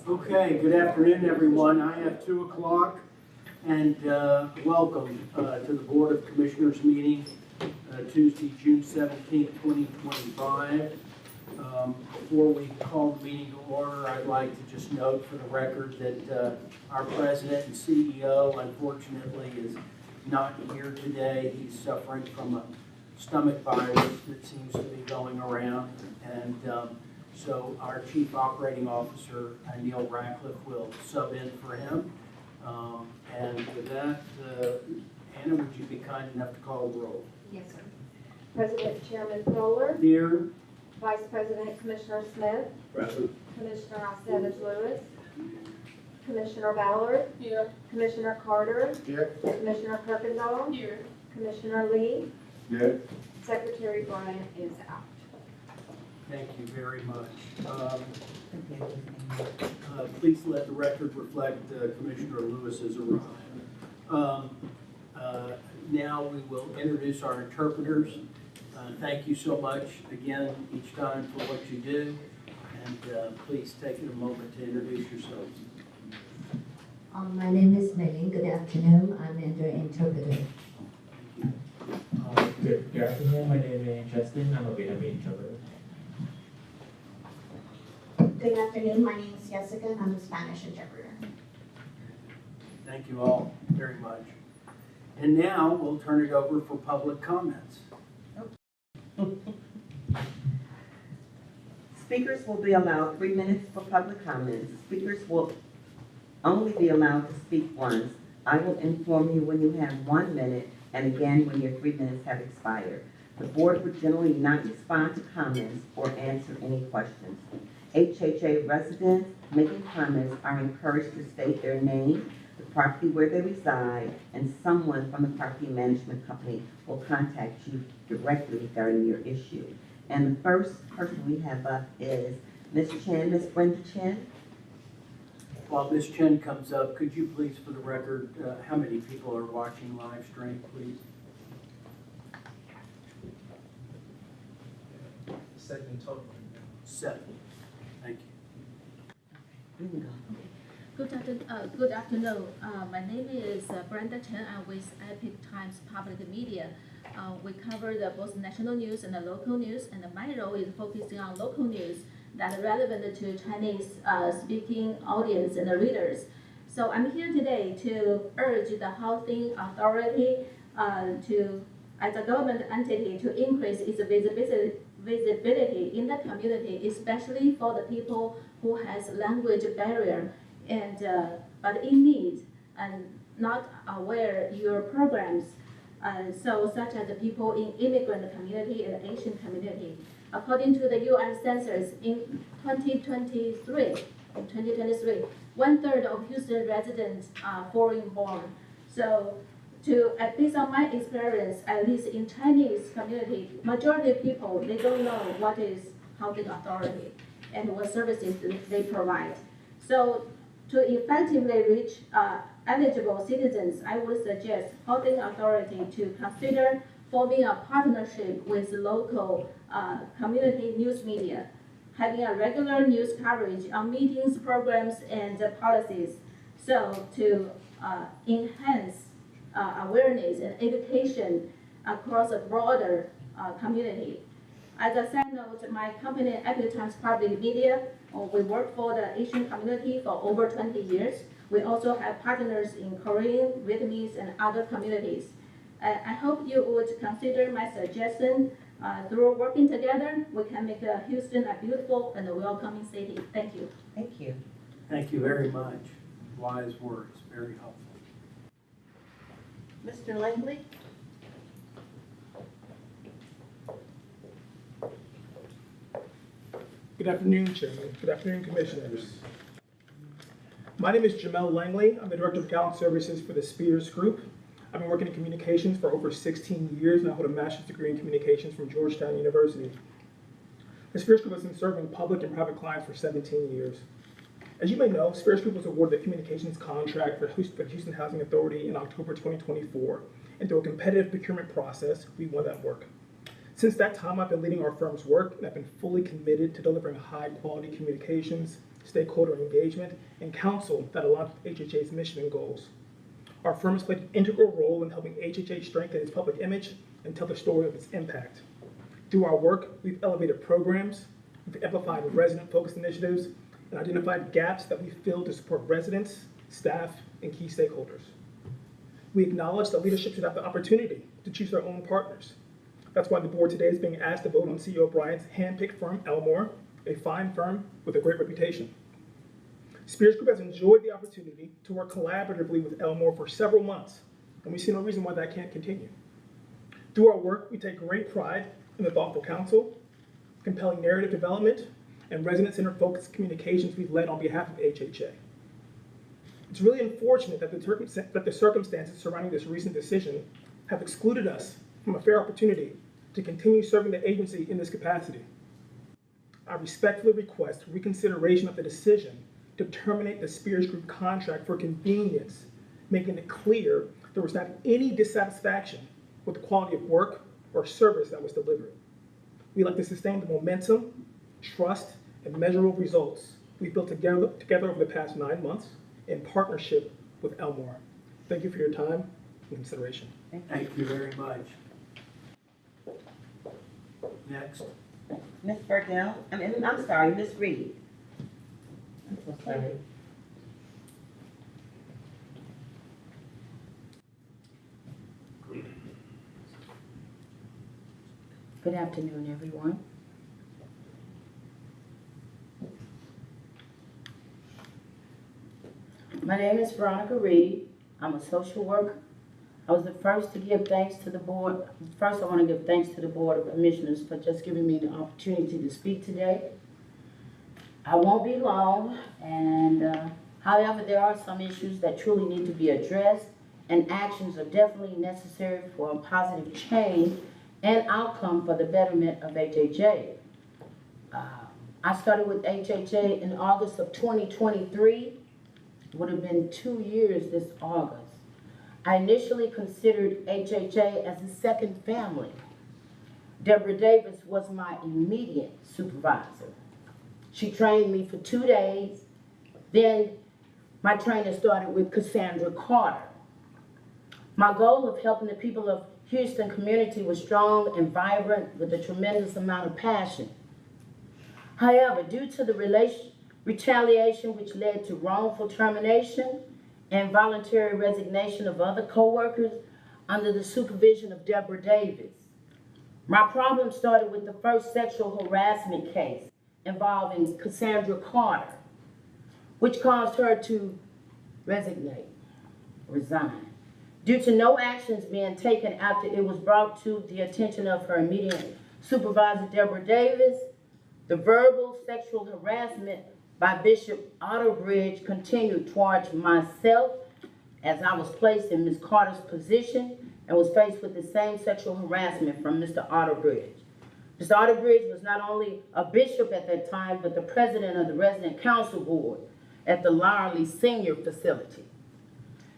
Okay, good afternoon, everyone. I have 2 o'clock, and welcome to the Board of Commissioners meeting, Tuesday, June 17th, 2025. Before we call the meeting to order, I'd like to just note for the record that our President and CEO, unfortunately, is not here today. He's suffering from a stomach virus that seems to be going around, and so our Chief Operating Officer, Neil Ratcliffe, will sub in for him. And with that, Anna, would you be kind enough to call the roll? Yes, sir. President Chairman Fowler, Here. Vice President Commissioner Smith, Present. Commissioner Aceves Lewis, Commissioner Ballard, Here. Commissioner Carter, Here. Commissioner Kirkendall, Here. Commissioner Lee, Here. Secretary Bryant is out. Thank you very much. Please let the record reflect Commissioner Lewis has arrived. Now we will introduce our interpreters. Thank you so much again each time for what you do, and please take a moment to introduce yourselves. My name is Mei. Good afternoon. I'm the interpreter. Good afternoon. My name is Justin. I'm a Vietnamese interpreter. Good afternoon, my name is Jessica and I'm a Spanish interpreter. Thank you all very much. And now we'll turn it over for public comments. Speakers will be allowed 3 minutes for public comments. Speakers will only be allowed to speak once. I will inform you when you have 1 minute and again when your 3 minutes have expired. The board would generally not respond to comments or answer any questions. HHA residents making comments are encouraged to state their name, the property where they reside, and someone from the property management company will contact you directly regarding your issue. And the first person we have up is Ms. Chen, Ms. Brenda Chen. While Ms. Chen comes up, could you please, for the record, how many people are watching live stream, please? Second total. 7. Thank you. You can go. Good afternoon. My name is Brenda Chen. I'm with Epic Times Public Media. We cover both national news and the local news, and my role is focusing on local news that are relevant to Chinese speaking audience and the readers. So I'm here today to urge the Housing Authority as a government entity, to increase its visibility in the community, especially for the people who has language barrier and but in need and not aware your programs. So such as the people in immigrant community and Asian community. According to the UN Census in 2023, 1/3 of Houston residents are foreign born. So based on my experience, at least in Chinese community, majority of people, they don't know what is Housing Authority and what services they provide. So to effectively reach eligible citizens, I would suggest Housing Authority to consider forming a partnership with local community news media, having a regular news coverage on meetings, programs, and policies. So to enhance awareness and education across a broader community. As a side note, my company, Epic Times Public Media, we work for the Asian community for over 20 years. We also have partners in Korean, Vietnamese, and other communities. I hope you would consider my suggestion. Through working together, we can make Houston a beautiful and a welcoming city. Thank you. Thank you. Thank you very much. Wise words, very helpful. Mr. Langley? Good afternoon, Chairman. Good afternoon, Commissioners. My name is Jamel Langley. I'm the Director of Account Services for the Spears Group. I've been working in communications for over 16 years, and I hold a master's degree in communications from Georgetown University. The Spears Group has been serving public and private clients for 17 years. As you may know, Spears Group was awarded the communications contract for the Houston Housing Authority in October 2024, and through a competitive procurement process, we won that work. Since that time, I've been leading our firm's work, and I've been fully committed to delivering high-quality communications, stakeholder engagement, and counsel that aligns with HHA's mission and goals. Our firm has played an integral role in helping HHA strengthen its public image and tell the story of its impact. Through our work, we've elevated programs, we've amplified resident-focused initiatives, and identified gaps that we filled to support residents, staff, and key stakeholders. We acknowledge that leadership should have the opportunity to choose their own partners. That's why the board today is being asked to vote on CEO Bryant's hand-picked firm, Elmore, a fine firm with a great reputation. Spears Group has enjoyed the opportunity to work collaboratively with Elmore for several months, and we see no reason why that can't continue. Through our work, we take great pride in the thoughtful counsel, compelling narrative development, and resident-centered focused communications we've led on behalf of HHA. It's really unfortunate that the circumstances surrounding this recent decision have excluded us from a fair opportunity to continue serving the agency in this capacity. I respectfully request reconsideration of the decision to terminate the Spears Group contract for convenience, making it clear there was not any dissatisfaction with the quality of work or service that was delivered. We'd like to sustain the momentum, trust, and measurable results we've built together over the past 9 months in partnership with Elmore. Thank you for your time and consideration. Thank you very much. Next. Ms. Burdell, I'm sorry, Ms. Reed. I'm so sorry. Good afternoon, everyone. My name is Veronica Reed. I'm a social worker. I was the first to give thanks to the board. First, I want to give thanks to the Board of Commissioners for just giving me the opportunity to speak today. I won't be long, and however, there are some issues that truly need to be addressed, and actions are definitely necessary for a positive change and outcome for the betterment of HHA. I started with HHA in August of 2023. It would have been 2 years this August. I initially considered HHA as a second family. Deborah Davis was my immediate supervisor. She trained me for 2 days. Then my training started with Cassandra Carter. My goal of helping the people of Houston community was strong and vibrant with a tremendous amount of passion. However, due to the retaliation which led to wrongful termination and voluntary resignation of other co-workers under the supervision of Deborah Davis, my problem started with the first sexual harassment case involving Cassandra Carter, which caused her to resign. Due to no actions being taken after it was brought to the attention of her immediate supervisor, Deborah Davis, the verbal sexual harassment by Bishop Otterbridge continued towards myself as I was placed in Ms. Carter's position and was faced with the same sexual harassment from Mr. Otterbridge. Mr. Otterbridge was not only a bishop at that time, but the president of the Resident Council Board at the Larley Senior Facility.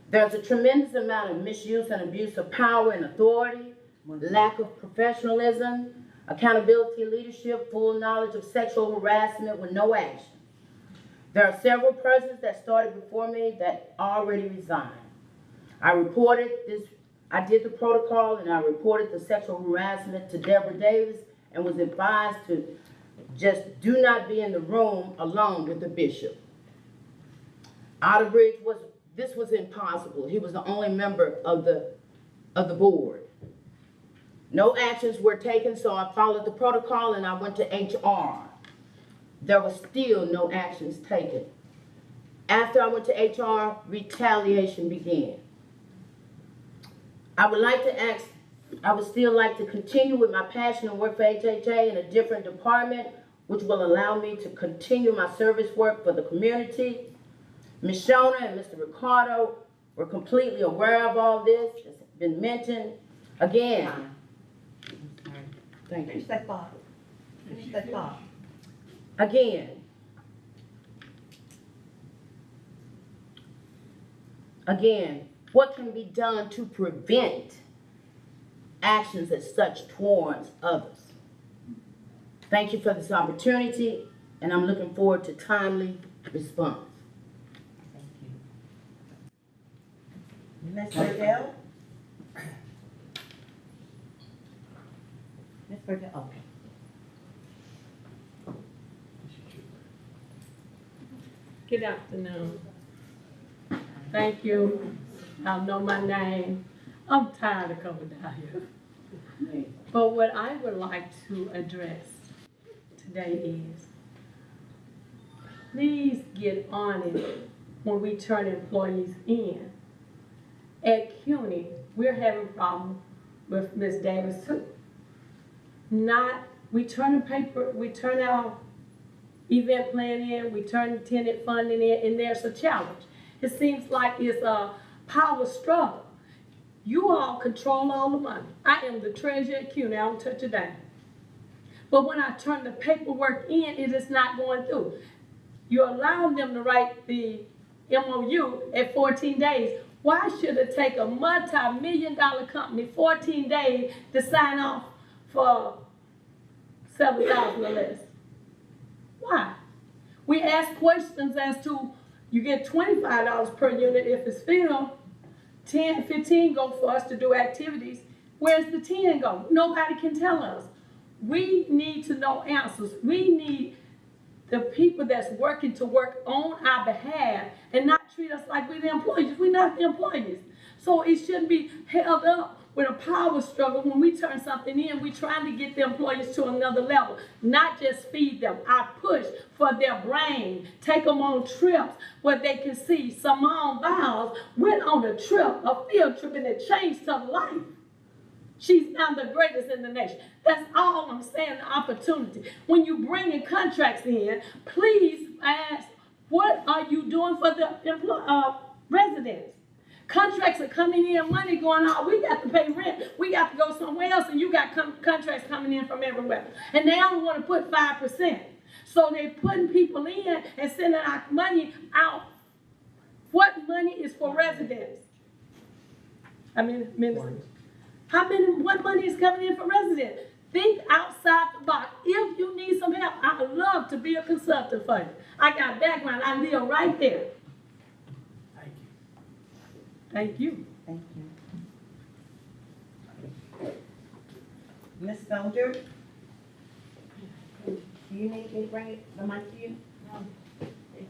There's a tremendous amount of misuse and abuse of power and authority, lack of professionalism, accountability, leadership, full knowledge of sexual harassment with no action. There are several persons that started before me that already resigned. I did the protocol and I reported the sexual harassment to Deborah Davis and was advised to just do not be in the room alone with the bishop. Otterbridge this was impossible. He was the only member of the board. No actions were taken, so I followed the protocol and I went to HR. There was still no actions taken. After I went to HR, retaliation began. I would still like to continue with my passion and work for HHA in a different department, which will allow me to continue my service work for the community. Ms. Shona and Mr. Ricardo were completely aware of all this. It's been mentioned. Again, thank you. Finish that thought. Finish that thought. Again, what can be done to prevent actions as such towards others. Thank you for this opportunity, and I'm looking forward to timely response. Ms. Verdell? Ms. Verdell, okay. Good afternoon. Thank you. I know my name. I'm tired of coming down here. But what I would like to address today is, please get on it when we turn employees in. At CUNY, we're having problems with Ms. Davis too. We turn our event plan in, we turn tenant funding in, and there's a challenge. It seems like it's a power struggle. You all control all the money. I am the treasurer at CUNY, I don't touch a dime. But when I turn the paperwork in, it is not going through. You're allowing them to write the MOU at 14 days. Why should it take a multi-million-dollar company 14 days to sign off for $7,000 or less? Why? We ask questions as to, you get $25 per unit if it's filled, 10, 15 go for us to do activities. Where's the 10 go? Nobody can tell us. We need to know answers. We need the people that's working to work on our behalf and not treat us like we're the employees. We're not the employees. So it shouldn't be held up with a power struggle. When we turn something in, we're trying to get the employees to another level, not just feed them. I push for their brain, take them on trips where they can see. Simone Biles went on a trip, a field trip, and it changed her life. She's now the greatest in the nation. That's all I'm saying, the opportunity. When you bring in contracts in, please ask, what are you doing for the residents? Contracts are coming in, money going out. We got to pay rent. We got to go somewhere else, and you got contracts coming in from everywhere. And they only want to put 5%. So they're putting people in and sending our money out. What money is for residents? What money is coming in for residents? Think outside the box. If you need some help, I'd love to be a consultant for you. I got background. I live right there. Thank you. Thank you. Ms. Felder? Do you need me to bring the mic to you? No. Thank you.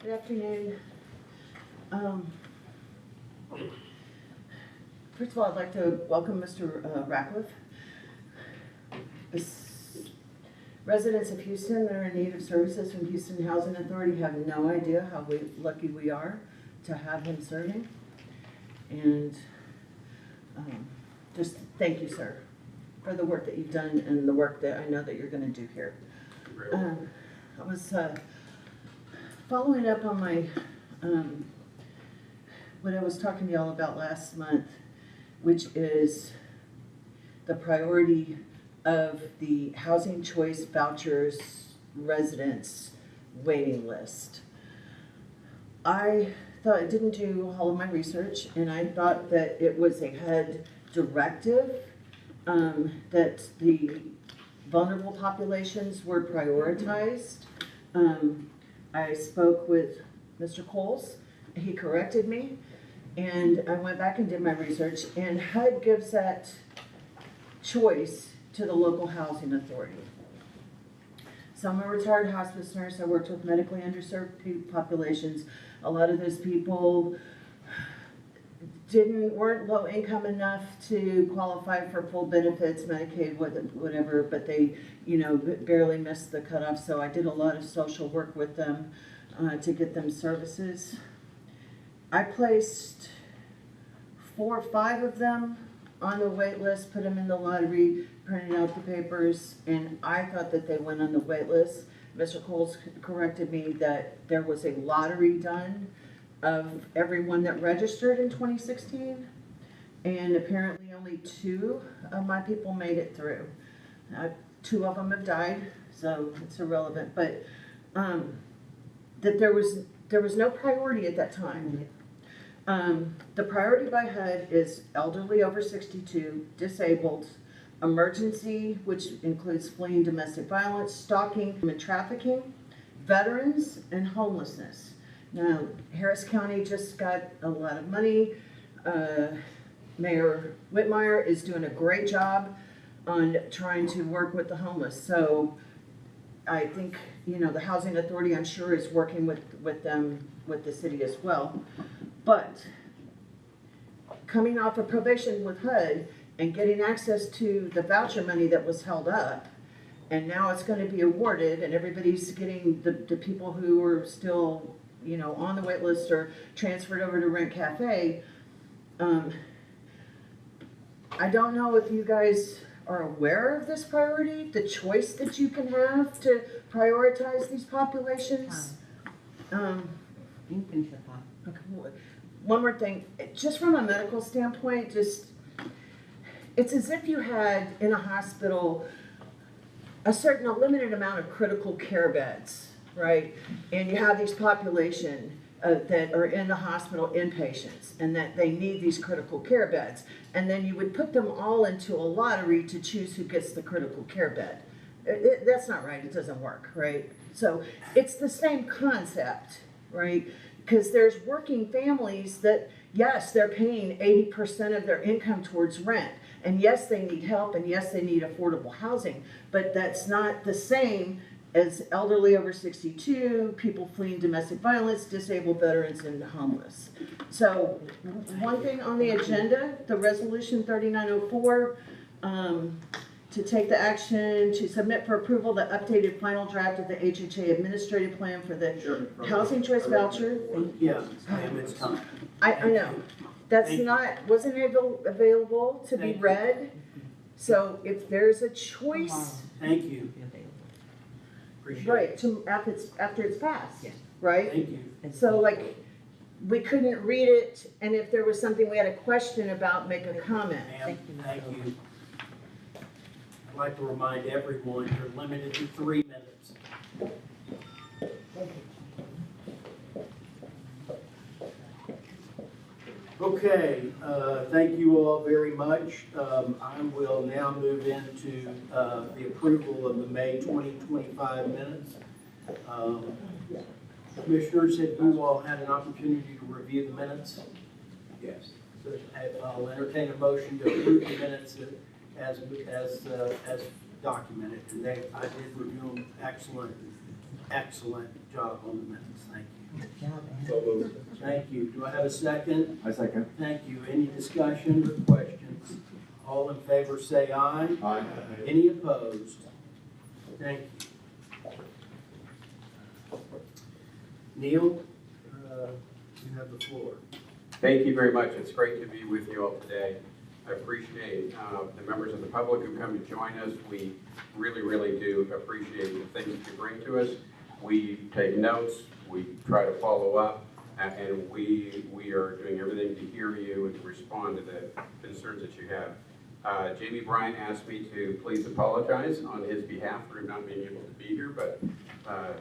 Good afternoon. First of all, I'd like to welcome Mr. Ratcliffe. Residents of Houston that are in need of services from Houston Housing Authority have no idea how lucky we are to have him serving. And just thank you, sir, for the work that you've done and the work that I know that you're going to do here. I was following up on my what I was talking to y'all about last month, which is the priority of the Housing Choice Vouchers residents waiting list. I thought I didn't do all of my research, and I thought that it was a HUD directive that the vulnerable populations were prioritized. I spoke with Mr. Coles, he corrected me, and I went back and did my research, and HUD gives that choice to the local housing authority. So I'm a retired hospice nurse. I worked with medically underserved populations. A lot of those people weren't low income enough to qualify for full benefits, Medicaid, whatever, but they, barely missed the cutoff. So I did a lot of social work with them to get them services. I placed 4 or 5 of them on the wait list, put them in the lottery, printed out the papers, and I thought that they went on the wait list. Mr. Coles corrected me that there was a lottery done of everyone that registered in 2016, and apparently only 2 of my people made it through. 2 of them have died, so it's irrelevant, but, that there was no priority at that time. The priority by HUD is elderly over 62, disabled, emergency, which includes fleeing domestic violence, stalking, human trafficking, veterans, and homelessness. Now, Harris County just got a lot of money. Mayor Whitmire is doing a great job on trying to work with the homeless. So I think, the Housing Authority, I'm sure, is working with them, with the city as well. But coming off of probation with HUD and getting access to the voucher money that was held up, and now it's going to be awarded, and everybody's getting, the people who are still, on the wait list or transferred over to Rent Cafe. I don't know if you guys are aware of this priority, the choice that you can have to prioritize these populations. You can finish your thought. Okay. One more thing, just from a medical standpoint, it's as if you had in a hospital a limited amount of critical care beds, right? And you have these population that are in the hospital inpatients, and that they need these critical care beds. And then you would put them all into a lottery to choose who gets the critical care bed. That's not right, it doesn't work, right? So it's the same concept, right? Because there's working families that, yes, they're paying 80% of their income towards rent. And yes, they need help, and yes, they need affordable housing. But that's not the same as elderly over 62, people fleeing domestic violence, disabled veterans, and homeless. So one thing on the agenda, the resolution 3904, to take the action to submit for approval the updated final draft of the HHA administrative plan for the housing choice voucher. Yeah, ma'am, it's time. I know, that's wasn't available to be read. So if there's a choice. Thank you. Appreciate it. Right, after it's passed, right? Thank you. So we couldn't read it, and if there was something we had a question about, make a comment. Ma'am, thank you. I'd like to remind everyone, you're limited to 3 minutes. Okay, thank you all very much. I will now move into the approval of the May 2025 minutes. Commissioners, have you all had an opportunity to review the minutes? Yes. So I'll entertain a motion to approve the minutes as documented. And I did review them. Excellent job on the minutes. Thank you. Good job, Ann. Thank you. Do I have a second? I second. Thank you. Any discussion or questions? All in favor say aye. Aye. Any opposed? Thank you. Neil, you have the floor. Thank you very much. It's great to be with you all today. I appreciate the members of the public who come to join us. We really, really do appreciate the things that you bring to us. We take notes, we try to follow up, and we are doing everything to hear you and to respond to the concerns that you have. Jamie Bryant asked me to please apologize on his behalf for not being able to be here, but I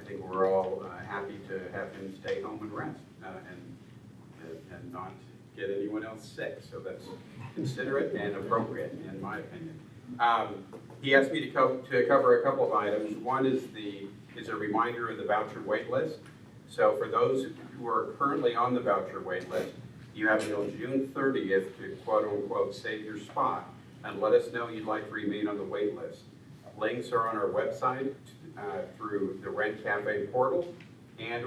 think we're all happy to have him stay home and rest and not get anyone else sick. So that's considerate and appropriate, in my opinion. He asked me to cover a couple of items. One is a reminder of the voucher wait list. So for those who are currently on the voucher wait list, you have until June 30th to quote unquote save your spot and let us know you'd like to remain on the wait list. Links are on our website through the Rent Cafe portal,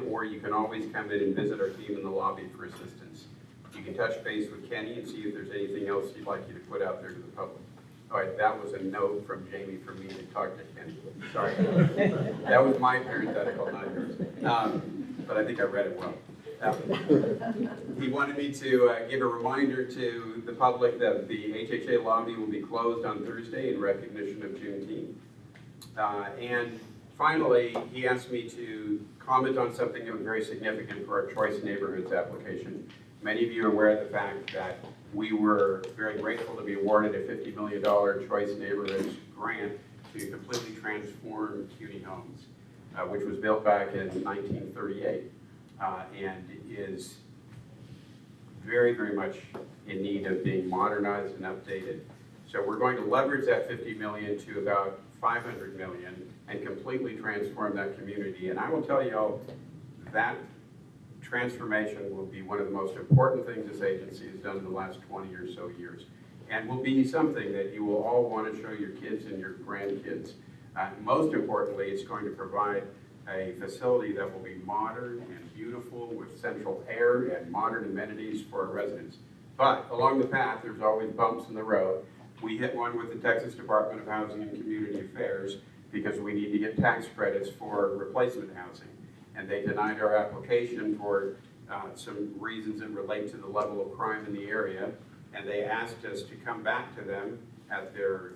or you can always come in and visit our team in the lobby for assistance. You can touch base with Kenny and see if there's anything else you'd like you to put out there to the public. All right, that was a note from Jamie for me to talk to Kenny. Sorry. That was my parenthetical, not yours. But I think I read it well. He wanted me to give a reminder to the public that the HHA lobby will be closed on Thursday in recognition of Juneteenth. And finally, he asked me to comment on something that was very significant for our Choice Neighborhoods application. Many of you are aware of the fact that we were very grateful to be awarded a $50 million Choice Neighborhoods grant to completely transform CUNY Homes, which was built back in 1938 and is very, very much in need of being modernized and updated. So we're going to leverage that $50 million to about $500 million and completely transform that community. And I will tell you all, that transformation will be one of the most important things this agency has done in the last 20 or so years, and will be something that you will all want to show your kids and your grandkids. Most importantly, it's going to provide a facility that will be modern and beautiful with central air and modern amenities for our residents. But along the path, there's always bumps in the road. We hit one with the Texas Department of Housing and Community Affairs because we need to get tax credits for replacement housing. And they denied our application for some reasons that relate to the level of crime in the area. And they asked us to come back to them at their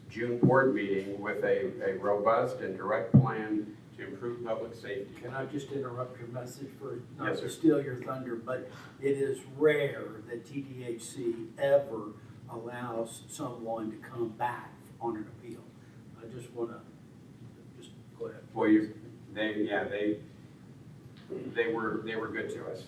June board meeting with a robust and direct plan to improve public safety. Can I just interrupt your message for, not Yes, to sir. steal your thunder, but it is rare that TDHC ever allows someone to come back on an appeal. I just want to, just go ahead. Well, they were good to us.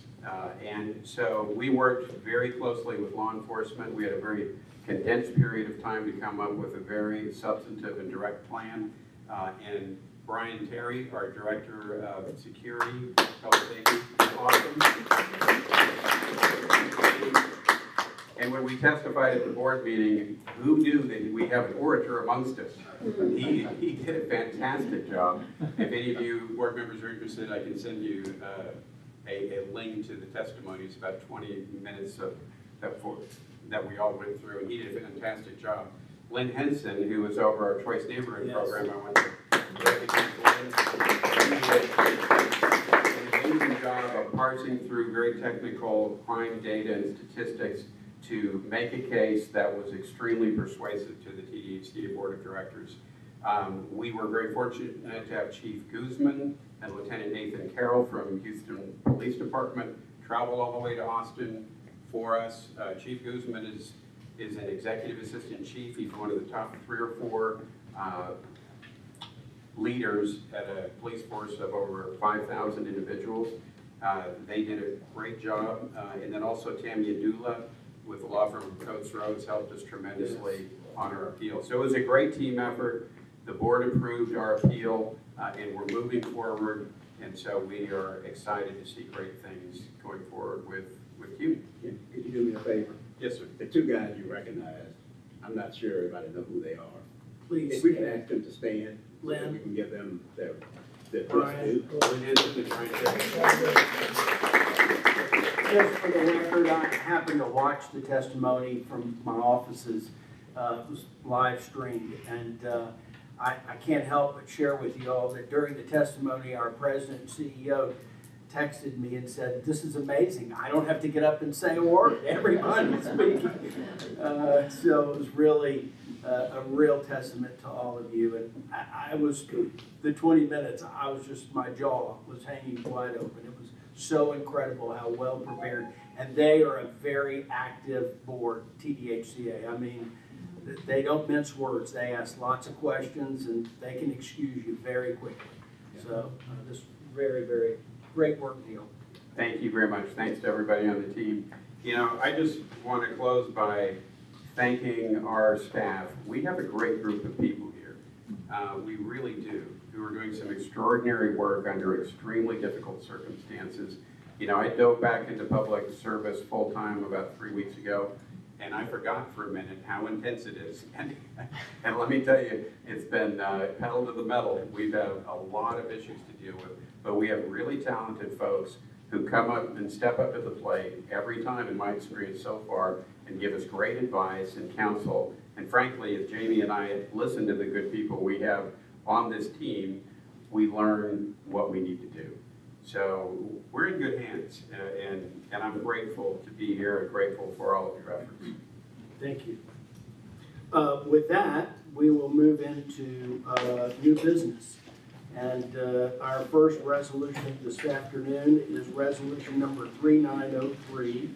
And so we worked very closely with law enforcement. We had a very condensed period of time to come up with a very substantive and direct plan. And Brian Terry, our Director of Security, Public Safety, awesome. And when we testified at the board meeting, who knew that we have an orator amongst us? He did a fantastic job. If any of you board members are interested, I can send you a link to the testimony. It's about 20 minutes of that we all went through, and he did a fantastic job. Lynn Henson, who was over our Choice Neighborhood program, I want to recognize Lynn. He did an amazing job of parsing through very technical crime data and statistics to make a case that was extremely persuasive to the TDHCA Board of Directors. We were very fortunate to have Chief Guzman and Lieutenant Nathan Carroll from Houston Police Department travel all the way to Austin for us. Chief Guzman is an executive assistant chief. He's one of the top 3 or 4 leaders at a police force of over 5,000 individuals. They did a great job. And then also Tammy Adula with the law firm of Coates Rhodes helped us tremendously on our appeal. So it was a great team effort. The board approved our appeal, and we're moving forward. And so we are excited to see great things going forward with CUNY. Could you do me a favor? Yes, sir. The 2 guys you recognize, I'm not sure everybody know who they are. Please. If we can ask them to stand, so that Lynn. we can give them their Brian. Just for the record, I happened to watch the testimony from my offices. It was live streamed, and I can't help but share with you all that during the testimony, our president and CEO texted me and said, "This is amazing. I don't have to get up and say a word. Everybody's speaking." So it was really a real testament to all of you. And I was, the 20 minutes, I was just, my jaw was hanging wide open. It was so incredible how well prepared. And they are a very active board, TDHCA. I mean, they don't mince words. They ask lots of questions, and they can excuse you very quickly. So this very, very great work, Neil. Thank you very much. Thanks to everybody on the team. You know, I just want to close by thanking our staff. We have a great group of people here. We really do, who are doing some extraordinary work under extremely difficult circumstances. You know, I dove back into public service full-time about 3 weeks ago, and I forgot for a minute how intense it is. And let me tell you, it's been pedal to the metal. We've had a lot of issues to deal with, but we have really talented folks who come up and step up to the plate every time, in my experience so far, and give us great advice and counsel. And frankly, as Jamie and I listen to the good people we have on this team, we learn what we need to do. So we're in good hands, and I'm grateful to be here and grateful for all of your efforts. Thank you. With that, we will move into new business. And our first resolution this afternoon is resolution number 3903,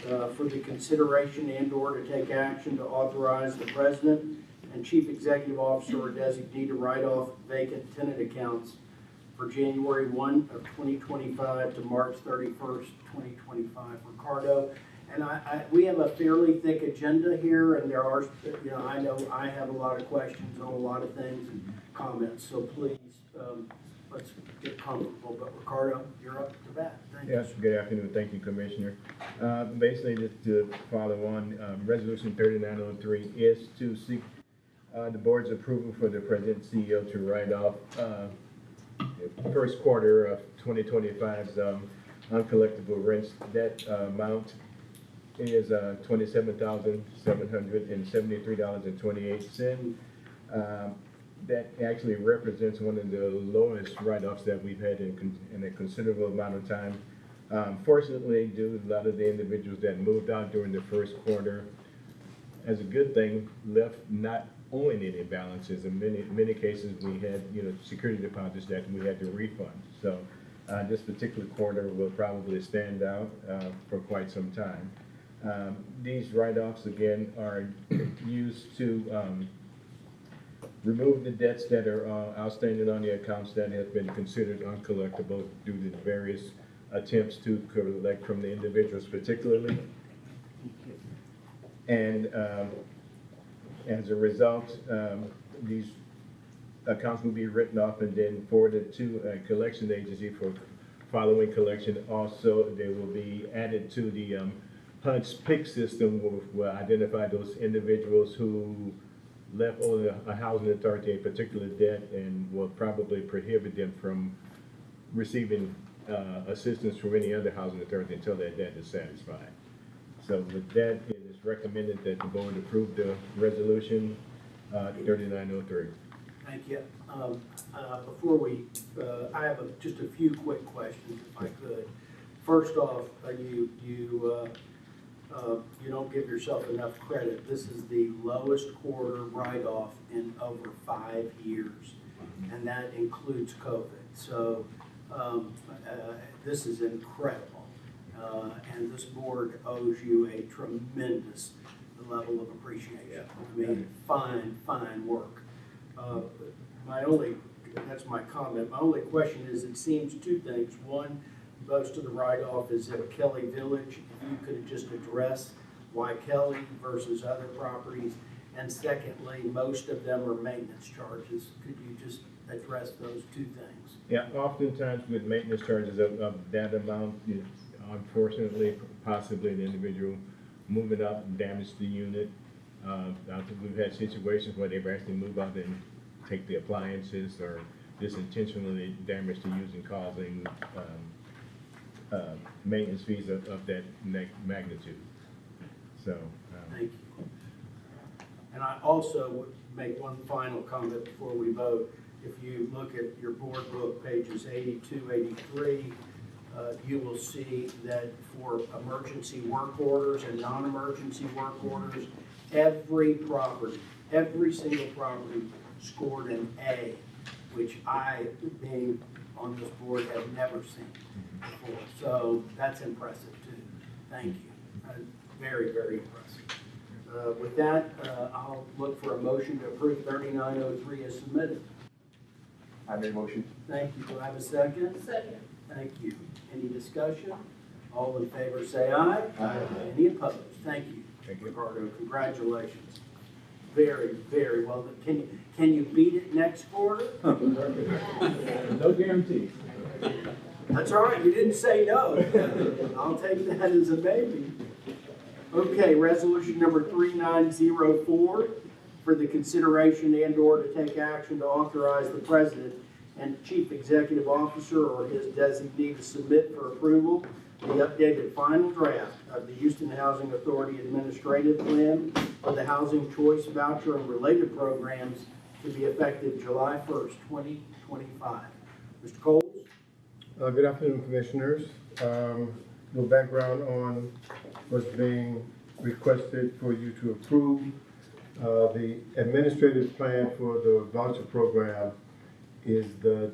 for the consideration and/or to take action to authorize the president and chief executive officer or designee to write off vacant tenant accounts for January 1 of 2025 to March 31st, 2025. Ricardo, and we have a fairly thick agenda here, and there are, I know I have a lot of questions on a lot of things and comments, so please, let's get comfortable. But Ricardo, you're up to bat. Thank you. Yes, good afternoon. Thank you, Commissioner. Basically, just to follow on, Resolution 3903 is to seek the board's approval for the president and CEO to write off the first quarter of 2025's uncollectible rents. That amount is $27,773.28. That actually represents one of the lowest write-offs that we've had in a considerable amount of time. Fortunately, due to a lot of the individuals that moved out during the first quarter, as a good thing, left not owing any balances. In many cases, we had security deposits that we had to refund. So this particular quarter will probably stand out for quite some time. These write-offs, again, are used to remove the debts that are outstanding on the accounts that have been considered uncollectible due to the various attempts to collect from the individuals particularly. And as a result, these accounts will be written off and then forwarded to a collection agency for following collection. Also, they will be added to the HUD's PIC system, which will identify those individuals who left owing a housing authority a particular debt and will probably prohibit them from receiving assistance from any other housing authority until that debt is satisfied. So with that, it is recommended that the board approve the resolution 3903. Thank you. Before we, I have just a few quick questions, if I could. First off, you don't give yourself enough credit. This is the lowest quarter write-off in over 5 years, and that includes COVID. So this is incredible, and this board owes you a tremendous level of appreciation. I mean, fine work. That's my comment. My only question is, it seems two things. One, most of the write-off is at Kelly Village. If you could just address why Kelly versus other properties. And secondly, most of them are maintenance charges. Could you just address those two things? Yeah, oftentimes with maintenance charges of that amount, unfortunately, possibly the individual moving out and damage the unit. I think we've had situations where they've actually moved out and take the appliances or just intentionally damage the unit and causing maintenance fees of that magnitude. So. Thank you. And I also would make one final comment before we vote. If you look at your board book, pages 82, 83, you will see that for emergency work orders and non-emergency work orders, every single property scored an A, which I, being on this board, have never seen before. So that's impressive too. Thank you. Very, very impressive. With that, I'll look for a motion to approve 3903 as submitted. I make a motion. Thank you. Do I have a second? Second. Thank you. Any discussion? All in favor say aye. Aye. Any opposed? Thank you. Thank you. Ricardo, congratulations. Very, very well done. Can you beat it next quarter? No guarantee. That's all right. You didn't say no. I'll take that as a maybe. Okay, resolution number 3904 for the consideration and/or to take action to authorize the president and chief executive officer or his designee to submit for approval the updated final draft of the Houston Housing Authority Administrative Plan for the Housing Choice Voucher and related programs to be effective July 1st, 2025. Mr. Coles? Good afternoon, Commissioners. A little background on what's being requested for you to approve. The administrative plan for the voucher program is the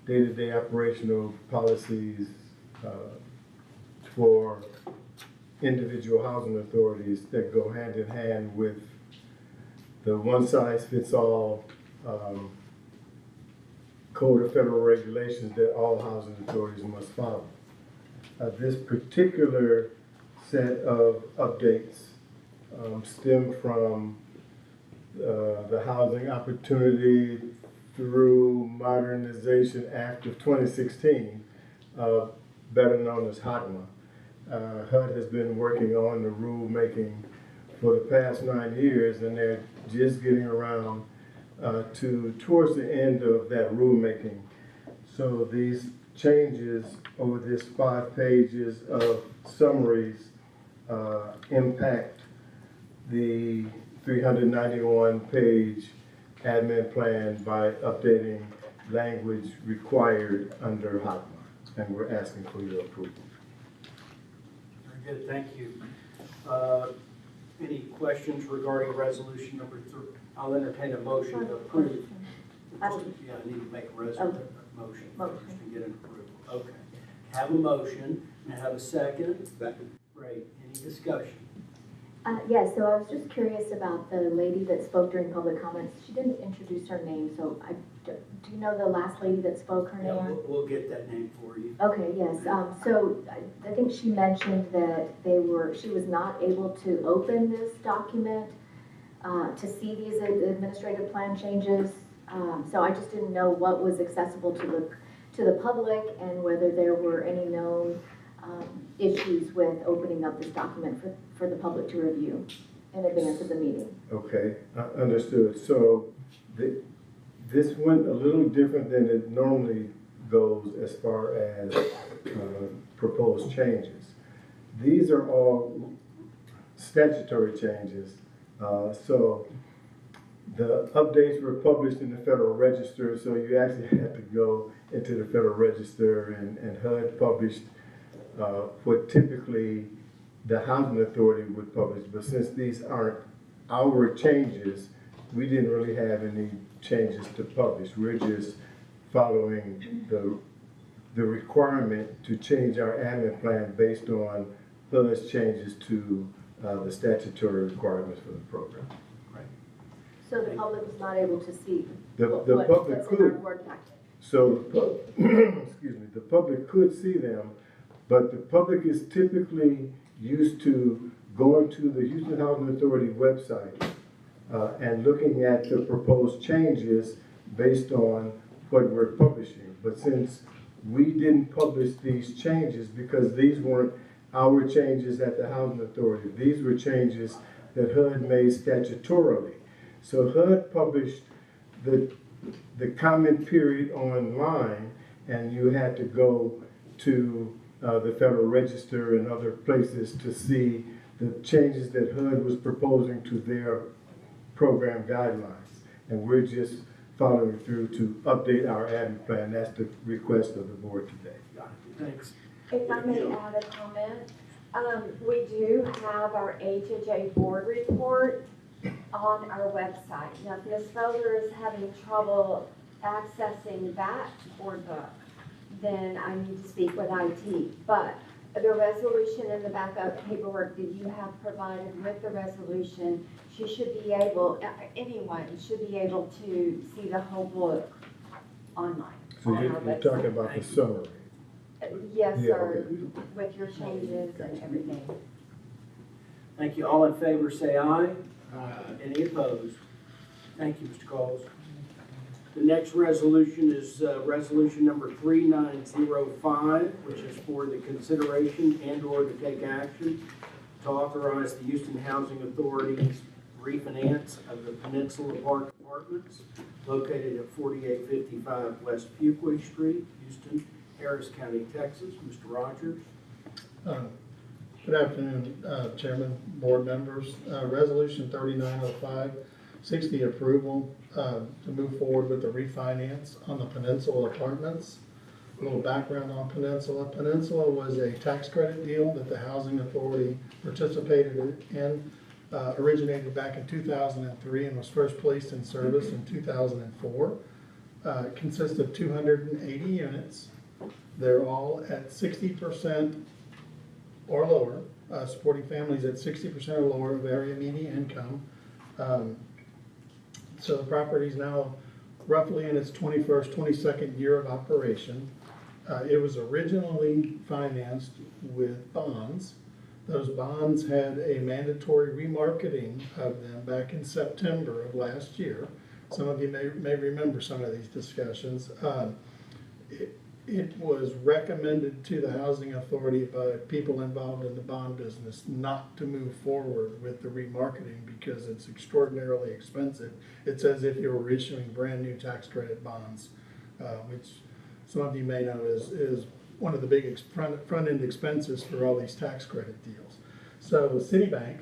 day-to-day operational policies for individual housing authorities that go hand in hand with the one-size-fits-all Code of Federal Regulations that all housing authorities must follow. This particular set of updates stem from the Housing Opportunity through Modernization Act of 2016, better known as HOTMA. HUD has been working on the rulemaking for the past 9 years, and they're just getting around towards the end of that rulemaking. So these changes over this 5 pages of summaries impact the 391-page admin plan by updating language required under HOTMA, and we're asking for your approval. Very good, thank you. Any questions regarding resolution number 3? I'll entertain a motion to approve. Yeah, I need to make a motion first to get an approval. Okay. Have a motion, and have a second. Second. Great, any discussion? Yes, so I was just curious about the lady that spoke during public comments. She didn't introduce her name, so do you know the last lady that spoke, her Yeah, name? we'll get that name for you. Okay, yes, so I think she mentioned that she was not able to open this document to see these administrative plan changes. So I just didn't know what was accessible to the public and whether there were any known issues with opening up this document for the public to review in advance of the meeting. Okay, understood. So this went a little different than it normally goes as far as proposed changes. These are all statutory changes. So the updates were published in the Federal Register, so you actually had to go into the Federal Register, and HUD published what typically the Housing Authority would publish. But since these aren't our changes, we didn't really have any changes to publish. We're just following the requirement to change our admin plan based on HUD's changes to the statutory requirements for the program. So the public was not able to see The public what's in our could. Word packet. So, excuse me, the public could see them, but the public is typically used to going to the Houston Housing Authority website and looking at the proposed changes based on what we're publishing. But since we didn't publish these changes because these weren't our changes at the Housing Authority, these were changes that HUD made statutorily. So HUD published the comment period online, and you had to go to the Federal Register and other places to see the changes that HUD was proposing to their program guidelines. And we're just following through to update our admin plan. That's the request of the board today. Thanks. If I may add a comment, we do have our HHA board report on our website. Now, if Ms. Felder is having trouble accessing that board book, then I need to speak with IT. But the resolution and the backup paperwork that you have provided with the resolution, she should be able, anyone should be able to see the whole book online. So you're talking about the summary? Yes, Yeah, sir, okay. with your changes and everything. Thank you. All in favor, say aye. Any opposed? Thank you, Mr. Coles. The next resolution is resolution number 3905, which is for the consideration and/or to take action to authorize the Houston Housing Authority's refinance of the Peninsula Park Apartments located at 4855 West Fuquay Street, Houston, Harris County, Texas. Mr. Rogers. Good afternoon, Chairman, board members. Resolution 3905 seeks the approval to move forward with the refinance on the Peninsula Apartments. A little background on Peninsula. Peninsula was a tax credit deal that the Housing Authority participated in, originated back in 2003 and was first placed in service in 2004. It consists of 280 units. They're all at 60% or lower supporting families at 60% or lower of area median income. So the property is now roughly in its 21st, 22nd year of operation. It was originally financed with bonds. Those bonds had a mandatory remarketing of them back in September of last year. Some of you may remember some of these discussions. It was recommended to the Housing Authority by people involved in the bond business not to move forward with the remarketing because it's extraordinarily expensive. It's as if you were issuing brand new tax credit bonds, which some of you may know is one of the big front-end expenses for all these tax credit deals. So Citibank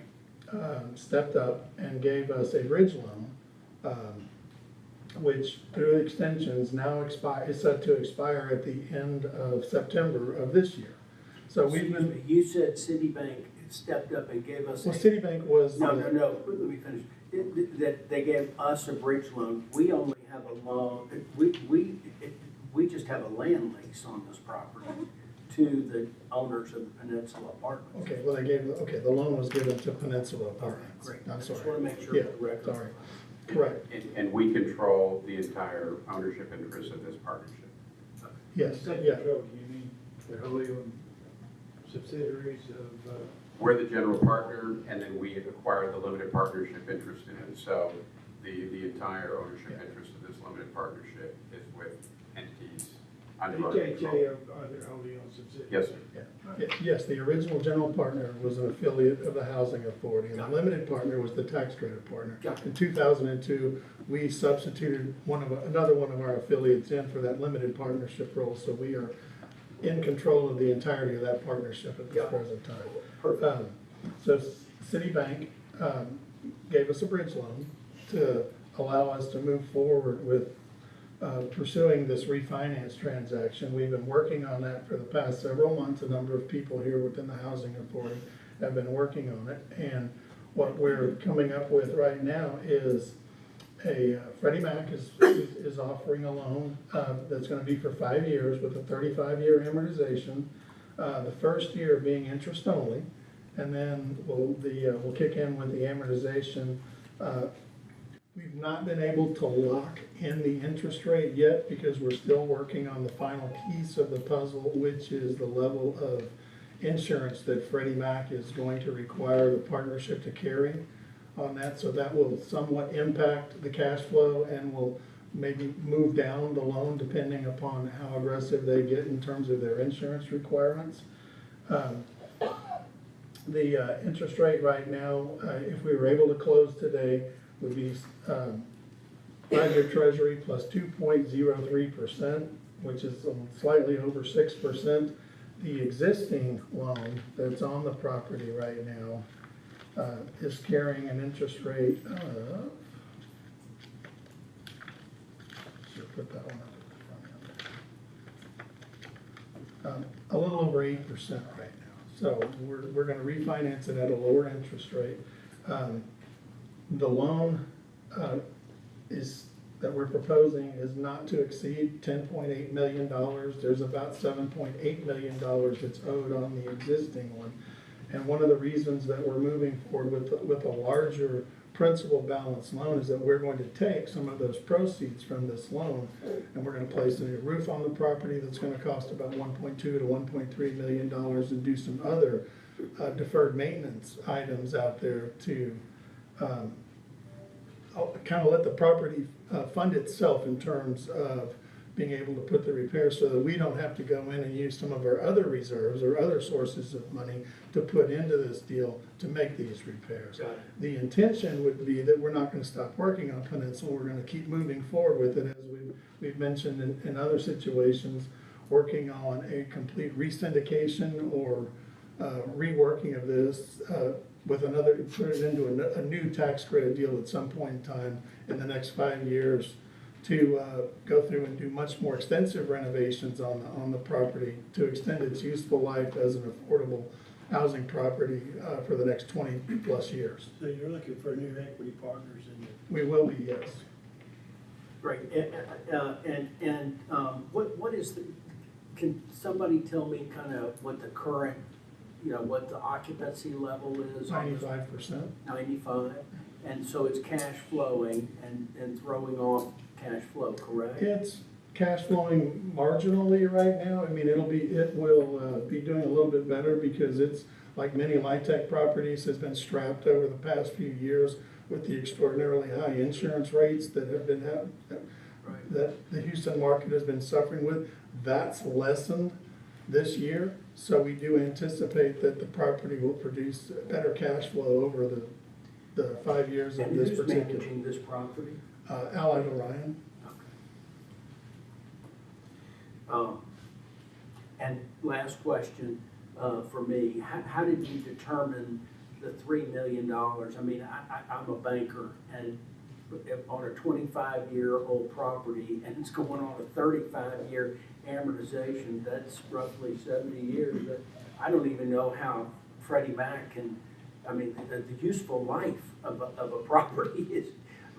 stepped up and gave us a bridge loan, which through extensions now is set to expire at the end of September of this year. So we've been. You said Citibank stepped up and gave us. Well, Citibank was. No, let me finish. That they gave us a bridge loan. We only have a loan, we just have a land lease on this property to the owners of the Peninsula Apartments. Okay, well, the loan was given to Peninsula Apartments. Great. I'm sorry. Just want to make sure. Yeah, the record. sorry. Correct. And we control the entire ownership interest of this partnership. Yes, Second yeah. control, you mean the wholly owned subsidiaries of, We're the general partner, and then we acquire the limited partnership interest in it. So the entire ownership interest of this limited partnership is with entities under our control. HHA are their wholly owned subsidiaries? Yes, sir. Yeah. Yes, the original general partner was an affiliate of the Housing Authority, and the limited partner was the tax credit partner. In 2002, we substituted another one of our affiliates in for that limited partnership role, so we are in control of the entirety of that partnership at the present time. So Citibank gave us a bridge loan to allow us to move forward with pursuing this refinance transaction. We've been working on that for the past several months. A number of people here within the Housing Authority have been working on it. And what we're coming up with right now is Freddie Mac is offering a loan that's going to be for 5 years with a 35-year amortization. The first year being interest only, and then we'll kick in with the amortization. We've not been able to lock in the interest rate yet because we're still working on the final piece of the puzzle, which is the level of insurance that Freddie Mac is going to require the partnership to carry on that. So that will somewhat impact the cash flow and will maybe move down the loan depending upon how aggressive they get in terms of their insurance requirements. The interest rate right now, if we were able to close today, would be 5-year Treasury plus 2.03%, which is slightly over 6%. The existing loan that's on the property right now is carrying an interest rate of, should put that one up a little over 8% right now. So we're going to refinance it at a lower interest rate. The loan that we're proposing is not to exceed $10.8 million. There's about $7.8 million that's owed on the existing one. And one of the reasons that we're moving forward with a larger principal balance loan is that we're going to take some of those proceeds from this loan and we're going to place a new roof on the property that's going to cost about $1.2 to $1.3 million and do some other deferred maintenance items out there to kind of let the property fund itself in terms of being able to put the repairs so that we don't have to go in and use some of our other reserves or other sources of money to put into this deal to make these repairs. The intention would be that we're not going to stop working on Peninsula. We're going to keep moving forward with it, as we've mentioned in other situations, working on a complete re-syndication or reworking of this with put it into a new tax credit deal at some point in time in the next 5 years to go through and do much more extensive renovations on the property to extend its useful life as an affordable housing property for the next 20 plus years. So you're looking for new equity partners in it? We will be, yes. Great. What is can somebody tell me kind of what the current you know, what the occupancy level is? 95%. 95, and so it's cash flowing and throwing off cash flow, correct? It's cash flowing marginally right now. I mean, it will be doing a little bit better because it's, like many LIHTC properties, has been strapped over the past few years with the extraordinarily high insurance rates that have been, that the Houston market has been suffering with. That's lessened this year, so we do anticipate that the property will produce better cash flow over the 5 years of this particular. And who's managing this property? Allied Orion. And last question for me, how did you determine the $3 million? I mean, I'm a banker, and on a 25-year-old property, and it's going on a 35-year amortization, that's roughly 70 years. I don't even know how Freddie Mac can, I mean, the useful life of a property is.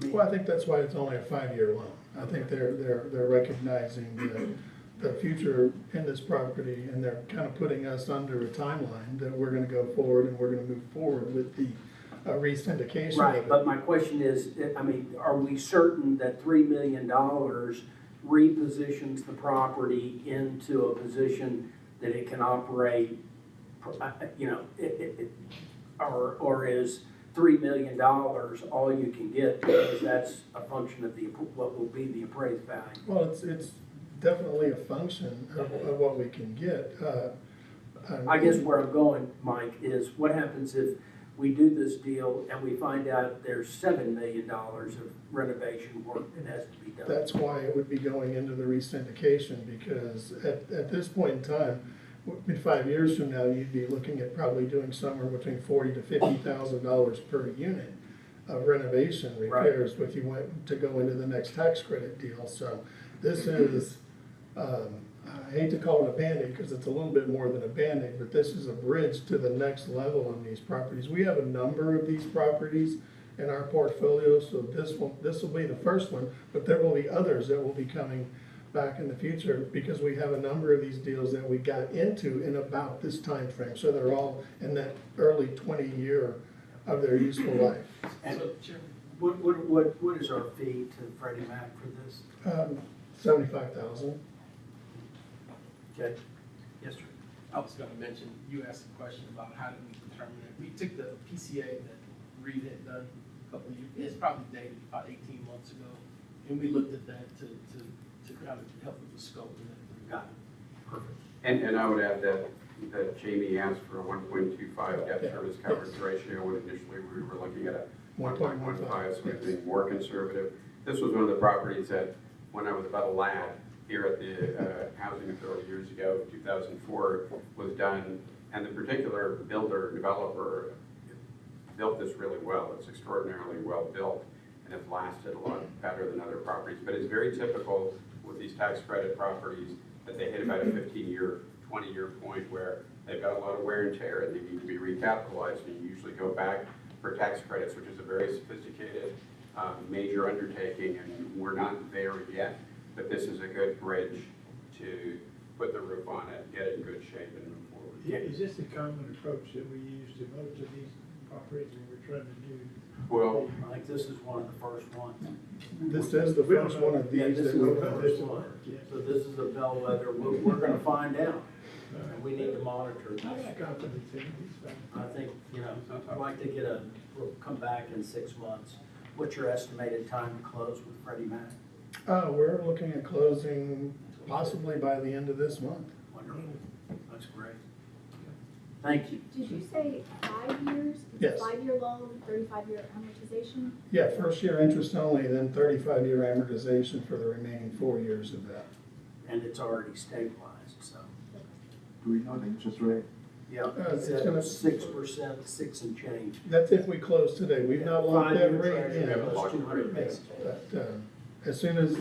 I mean, Well, I think that's why it's only a 5-year loan. I think they're recognizing the future in this property, and they're kind of putting us under a timeline that we're gonna go forward and we're gonna move forward with the re-syndication. Right, but my question is, I mean, are we certain that $3 million repositions the property into a position that it can operate, you know, or is $3 million all you can get, because that's a function of what will be the appraised value? Well, it's definitely a function of what we can get. I guess where I'm going, Mike, is what happens if we do this deal and we find out there's $7 million of renovation work that has to be done? That's why it would be going into the re-syndication, because at this point in time, in 5 years from now, you'd be looking at probably doing somewhere between $40,000 to $50,000 per unit of renovation repairs if you went to go into the next tax credit deal. So this is, I hate to call it a Band-Aid because it's a little bit more than a Band-Aid, but this is a bridge to the next level on these properties. We have a number of these properties in our portfolio, so this will be the first one, but there will be others that will be coming back in the future because we have a number of these deals that we got into in about this time frame. So they're all in that early 20 year of their useful life. And what is our fee to Freddie Mac for this? $75,000. Okay. Yes, sir. I was gonna mention, you asked a question about how did we determine it. We took the PCA that Reed had done a couple of years, it's probably dated about 18 months ago. And we looked at that to kind of help with the scope and everything. Got it. Perfect. And I would add that Jamie asked for a 1.25 debt service coverage ratio when initially we were looking at a 1.15, so we're being more conservative. This was one of the properties that, when I was about a lad here at the Housing Authority years ago, 2004, was done, and the particular builder, developer, built this really well. It's extraordinarily well built, and it's lasted a lot better than other properties. But it's very typical with these tax credit properties that they hit about a 15-year, 20-year point where they've got a lot of wear and tear and they need to be recapitalized, and you usually go back for tax credits, which is a very sophisticated, major undertaking, and we're not there yet. But this is a good bridge to put the roof on it, get it in good shape, and move forward. Yeah, is this the common approach that we use to most of these properties that we're trying to do? Well, I think this is one of the first ones. This is the first one of these. Yeah, this that is we've the done. first one. So this is a bellwether. We're gonna find out. And we need to monitor this. I think, you know, I'd like to we'll come back in 6 months. What's your estimated time to close with Freddie Mac? We're looking at closing possibly by the end of this month. Wonderful. That's great. Thank you. Did you say 5 years? Yes. 5-year loan, 35-year amortization? Yeah, first year interest only, then 35-year amortization for the remaining 4 years of that. And it's already stabilized, so. Do we know the interest rate? Yeah, it's it's gonna- 6%, 6 and change. That's if we close today. We've not locked that 5-year rate in. Treasury plus 200 basis points. But as soon as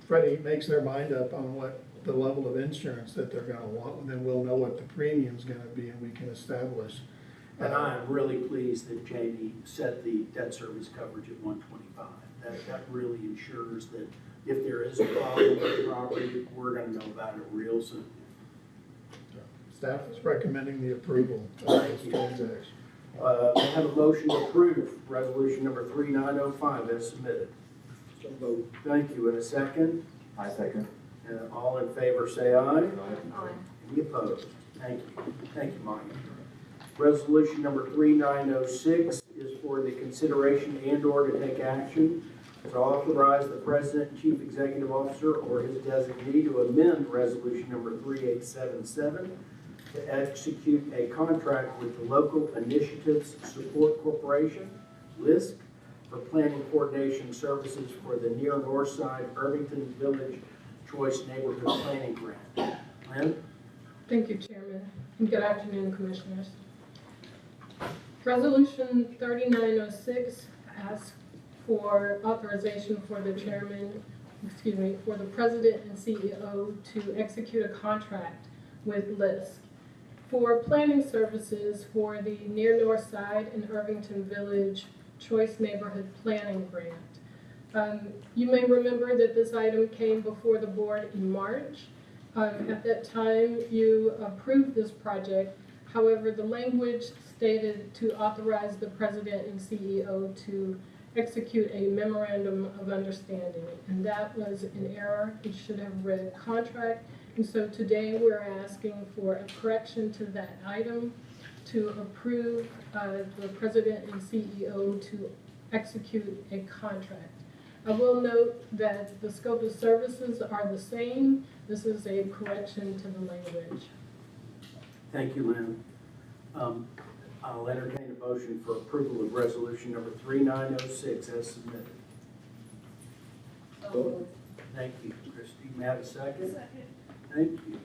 Freddie makes their mind up on what the level of insurance that they're gonna want, then we'll know what the premium's gonna be and we can establish. And I am really pleased that Jamie set the debt service coverage at 125. That really ensures that if there is a problem with the property, we're gonna know about it real soon. Staff is recommending the approval of this transaction. I have a motion to approve resolution number 3905 as submitted. So vote. Thank you. In a second, I second. all in favor say aye. Aye. Any opposed? Thank you. Thank you, Mike. Resolution number 3906 is for the consideration and/or to take action to authorize the President and Chief Executive Officer or his designee to amend resolution number 3877 to execute a contract with the Local Initiatives Support Corporation, LISC, for planning coordination services for the near north side Irvington Village Choice Neighborhood Planning Grant. Lynn? Thank you, Chairman, and good afternoon, Commissioners. Resolution 3906 asks for authorization for the for the President and CEO to execute a contract with LISC for planning services for the near north side and Irvington Village Choice Neighborhood Planning Grant. You may remember that this item came before the board in March. At that time, you approved this project. However, the language stated to authorize the President and CEO to execute a memorandum of understanding, and that was an error. It should have read contract, and so today we're asking for a correction to that item to approve the President and CEO to execute a contract. I will note that the scope of services are the same. This is a correction to the language. Thank you, Lynn. I'll entertain a motion for approval of resolution number 3906 as submitted. Thank you, Christie. May I have a second? Second. Thank you.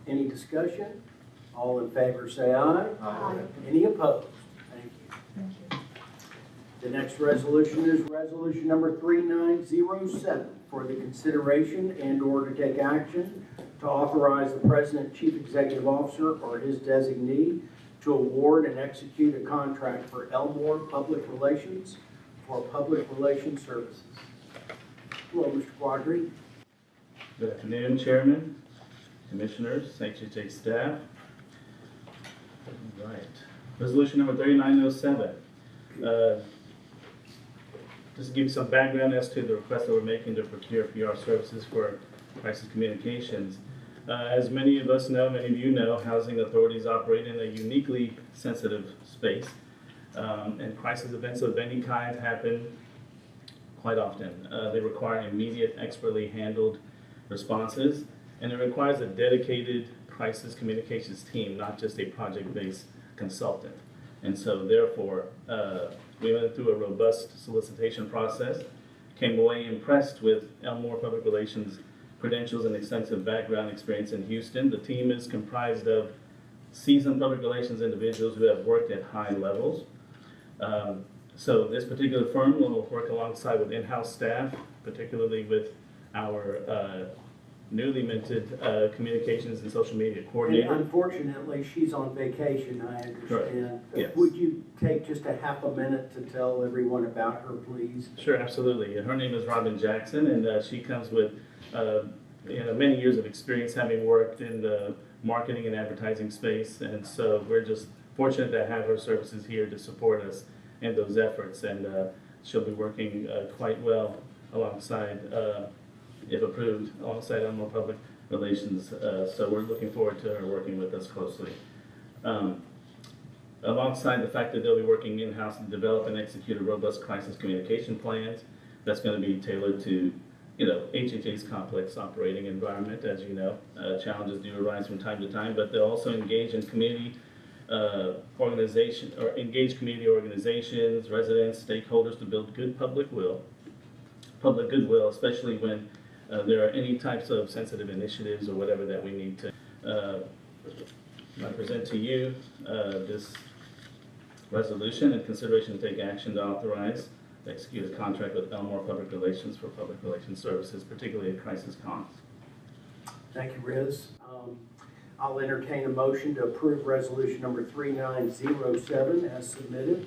Any discussion? All in favor say aye. Aye. Any opposed? Thank you. Thank you. The next resolution is resolution number 3907 for the consideration and/or to take action to authorize the President, Chief Executive Officer, or his designee to award and execute a contract for Elmore Public Relations for public relations services. Hello, Mr. Quadri. Good afternoon, Chairman, Commissioners, HHA staff. All right. Resolution number 3907. Just to give you some background as to the request that we're making to procure PR services for Crisis Communications. As many of us know, many of you know, housing authorities operate in a uniquely sensitive space, and crisis events of any kind happen quite often. They require immediate, expertly handled responses, and it requires a dedicated crisis communications team, not just a project-based consultant. And so therefore, we went through a robust solicitation process, came away impressed with Elmore Public Relations credentials and extensive background experience in Houston. The team is comprised of seasoned public relations individuals who have worked at high levels. So this particular firm will work alongside with in-house staff, particularly with our newly minted communications and social media coordinator. And unfortunately, she's on vacation, I understand. Correct. Yes. Would you take just a half a minute to tell everyone about her, please? Sure, absolutely. Her name is Robin Jackson, and she comes with many years of experience having worked in the marketing and advertising space, and so we're just fortunate to have her services here to support us in those efforts, and she'll be working quite well alongside, if approved, alongside Elmore Public Relations, so we're looking forward to her working with us closely. Alongside the fact that they'll be working in-house to develop and execute a robust crisis communication plans that's going to be tailored to HHA's complex operating environment. As you know, challenges do arise from time to time, but they'll also engage in community community organizations, residents, stakeholders to build good public goodwill, especially when there are any types of sensitive initiatives or whatever that we need to present to you this resolution in consideration to take action to authorize execute a contract with Elmore Public Relations for public relations services, particularly at crisis comms. Thank you, Riz. I'll entertain a motion to approve resolution number 3907 as submitted.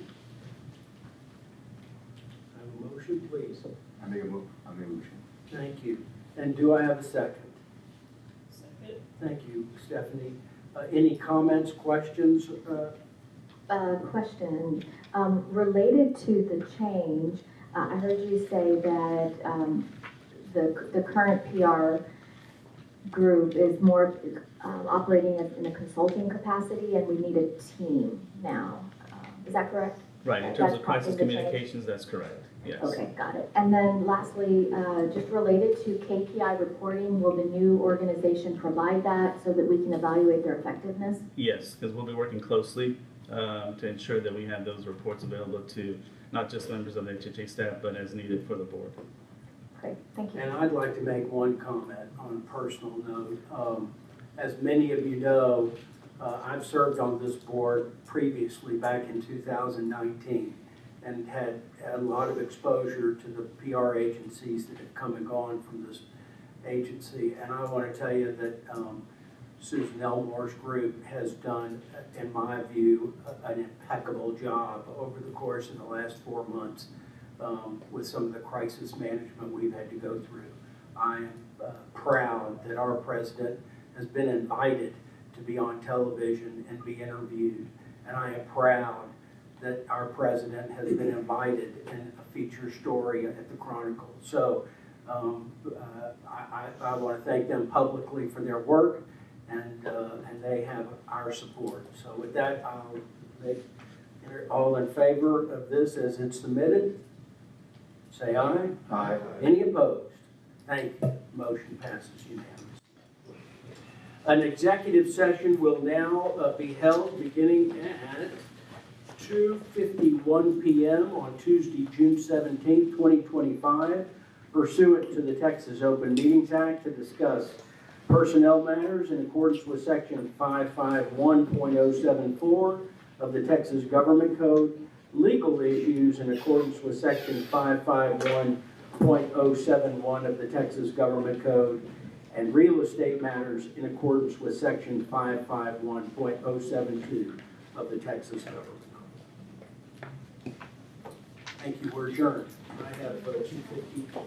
Have a motion, please. I make a motion. Thank you. And do I have a second? Second. Thank you, Stephanie. Any comments, questions? Question, related to the change, I heard you say that, the current PR group is more, operating in a consulting capacity, and we need a team now. Is that correct? Right, in terms That's of crisis prompting the change? communications, that's correct, yes. Okay, got it. And then lastly, just related to KPI reporting, will the new organization provide that so that we can evaluate their effectiveness? Yes, because we'll be working closely to ensure that we have those reports available to not just members of the HHA staff, but as needed for the board. Great, thank you. And I'd like to make one comment on a personal note. As many of you know, I've served on this board previously back in 2019 and had a lot of exposure to the PR agencies that have come and gone from this agency. And I want to tell you that Susan Elmore's group has done, in my view, an impeccable job over the course of the last 4 months with some of the crisis management we've had to go through. I am proud that our president has been invited to be on television and be interviewed. And I am proud that our president has been invited in a feature story at the Chronicle. So I want to thank them publicly for their work, and they have our support. So with that, I'll make all in favor of this as it's submitted. Say aye. Aye. Any opposed? Thank you. Motion passes unanimously. An executive session will now be held beginning at 2:51 p.m. on Tuesday, June 17, 2025, pursuant to the Texas Open Meetings Act to discuss personnel matters in accordance with Section 551.074 of the Texas Government Code, legal issues in accordance with Section 551.071 of the Texas Government Code, and real estate matters in accordance with Section 551.072 of the Texas Government Code. Thank you. We're adjourned. I have 2:52.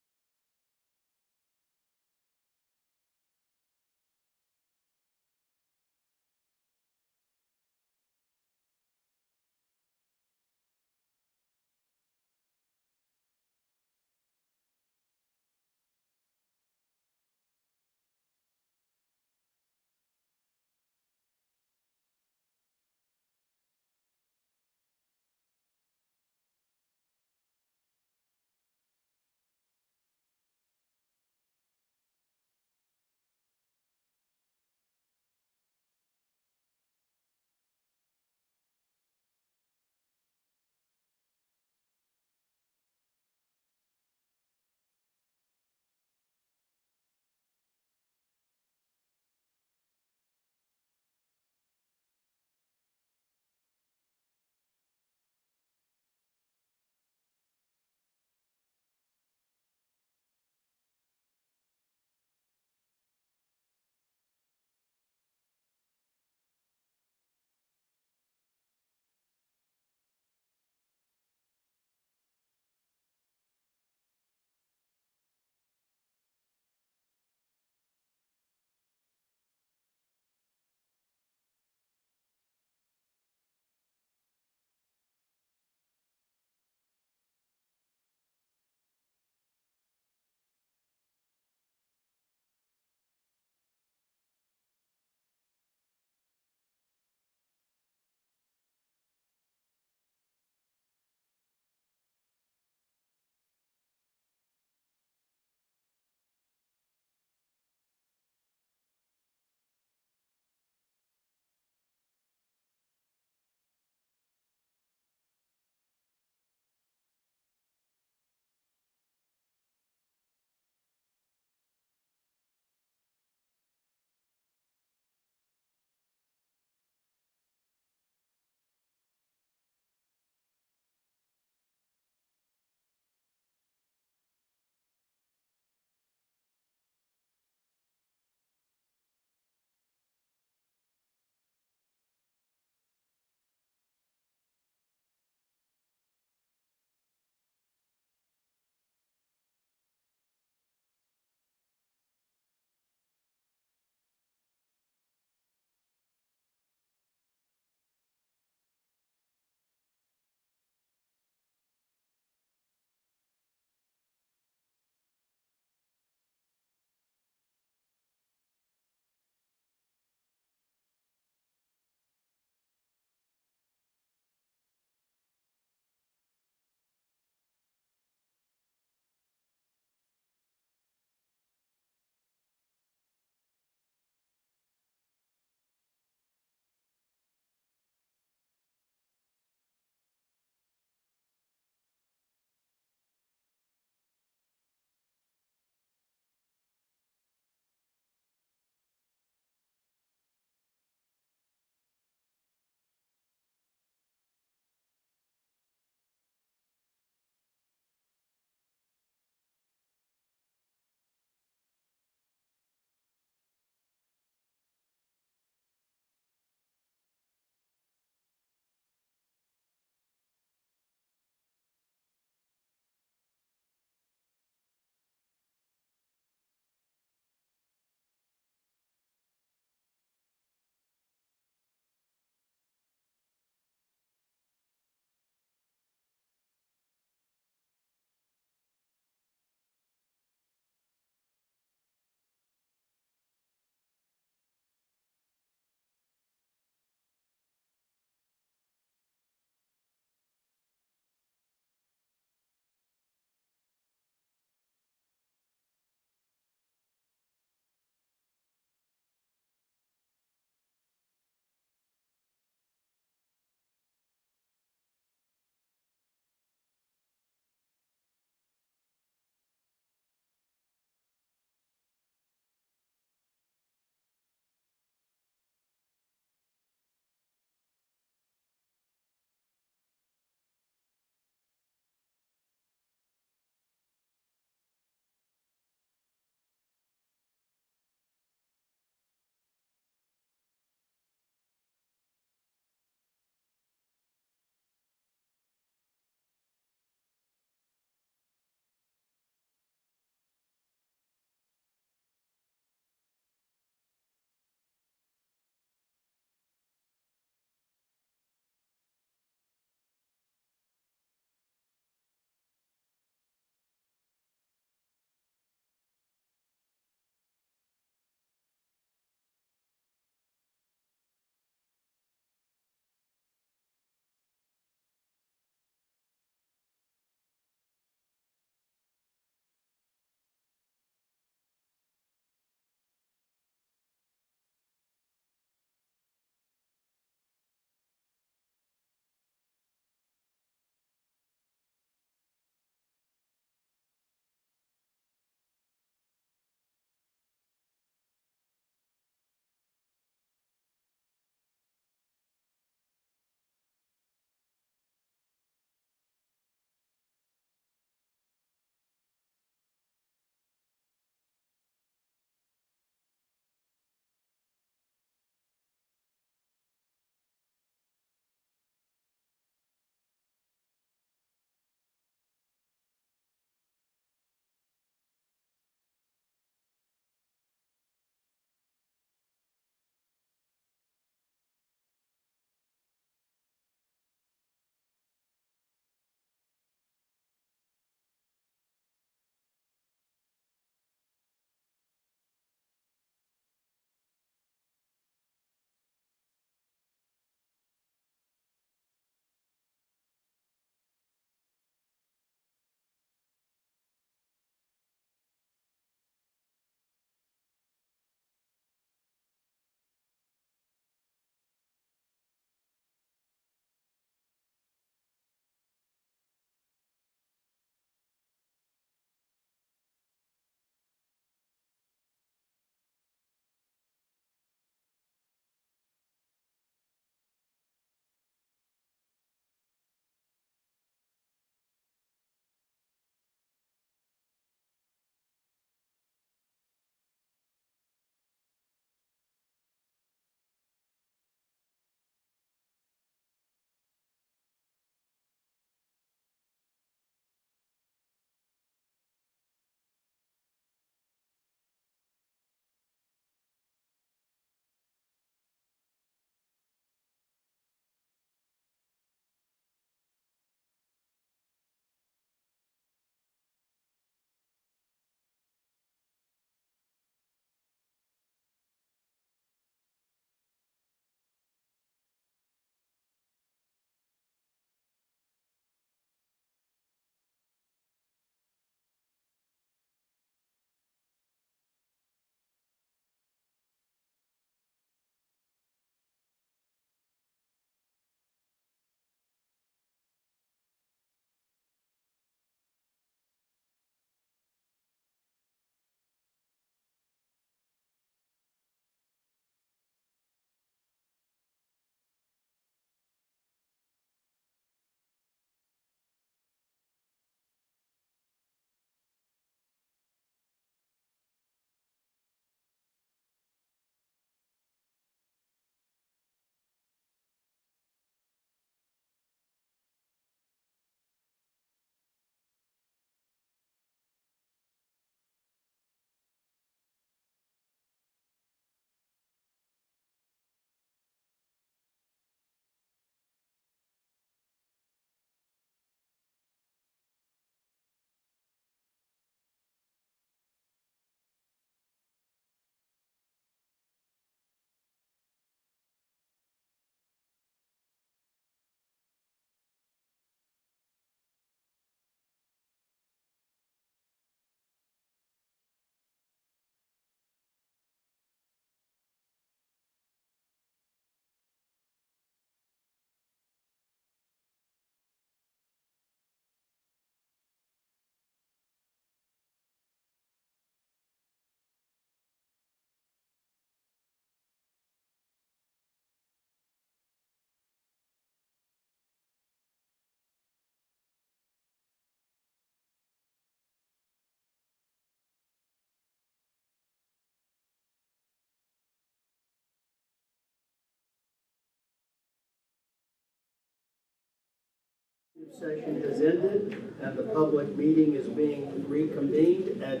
Session has ended and the public meeting is being reconvened at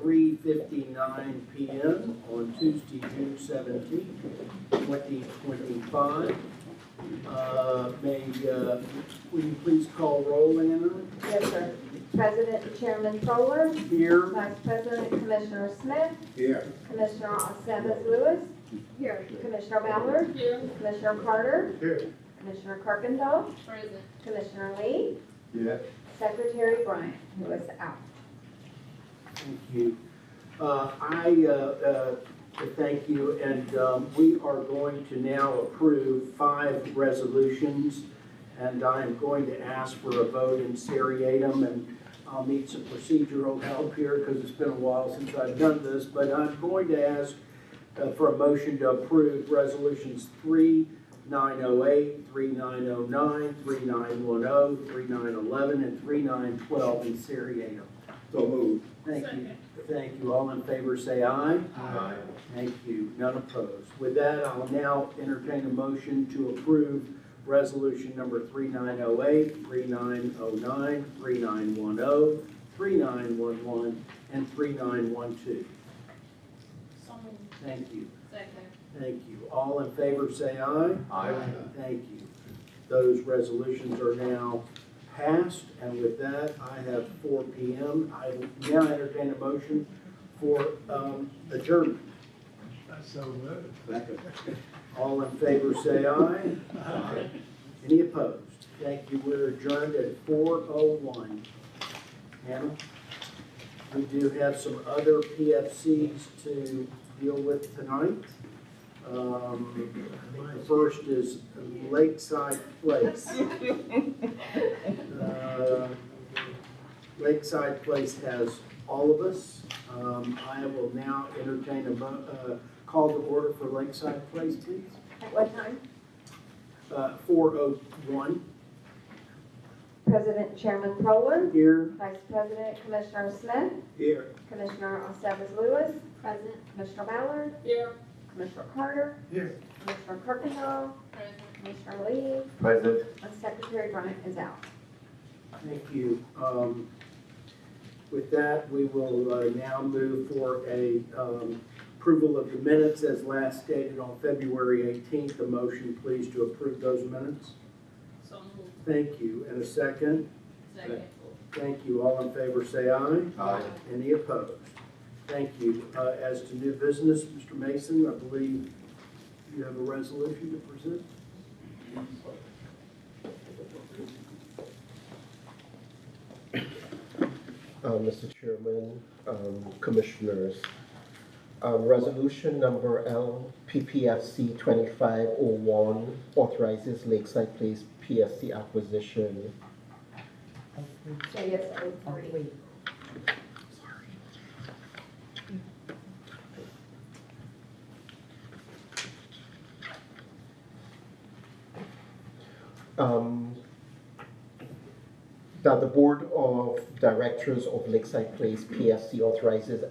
3:59 p.m. on Tuesday, June 17, 2025. Will you please call roll, Anna? Yes, sir. President and Chairman Fowler. Here. Vice President Commissioner Smith. Here. Commissioner Aceves Lewis. Here. Commissioner Ballard. Here. Commissioner Carter. Here. Commissioner Kirkendall. Present. Commissioner Lee. Yes. Secretary Bryant, who is out. Thank you. Thank you, and we are going to now approve 5 resolutions, and I am going to ask for a vote in seriatim, and I'll need some procedural help here because it's been a while since I've done this, but I'm going to ask for a motion to approve resolutions 3908, 3909, 3910, 3911, and 3912 in seriatim. So moved. Thank you. Thank you. All in favor say aye. Aye. Thank you. None opposed. With that, I'll now entertain a motion to approve resolution number 3908, 3909, 3910, 3911, and 3912. Thank you. Second. Thank you. All in favor say aye. Aye. Thank you. Those resolutions are now passed, and with that, I have 4 p.m. I will now entertain a motion for adjournment. So moved. Second. All in favor say aye. Aye. Any opposed? Thank you. We're adjourned at 4:01. Hannah, we do have some other PFCs to deal with tonight. The first is Lakeside Place. Lakeside Place has all of us. I will now entertain a call to order for Lakeside Place, please. At what time? 4:01. President and Chairman Fowler. Here. Vice President Commissioner Smith. Here. Commissioner Aceves Lewis. Present. Commissioner Ballard. Here. Commissioner Carter. Here. Commissioner Kirkendall. Present. Commissioner Lee. Present. And Secretary Bryant is out. Thank you. With that, we will now move for a approval of the minutes as last stated on February 18th. A motion, please, to approve those minutes. So moved. Thank you. And a second? Second. Thank you. All in favor say aye. Aye. Any opposed? Thank you. As to new business, Mr. Mason, I believe you have a resolution to present. Mr. Chairman, Commissioners, resolution number LPPFC 2501 authorizes Lakeside Place PFC acquisition. Say yes, I agree. That the Board of Directors of Lakeside Place PFC authorizes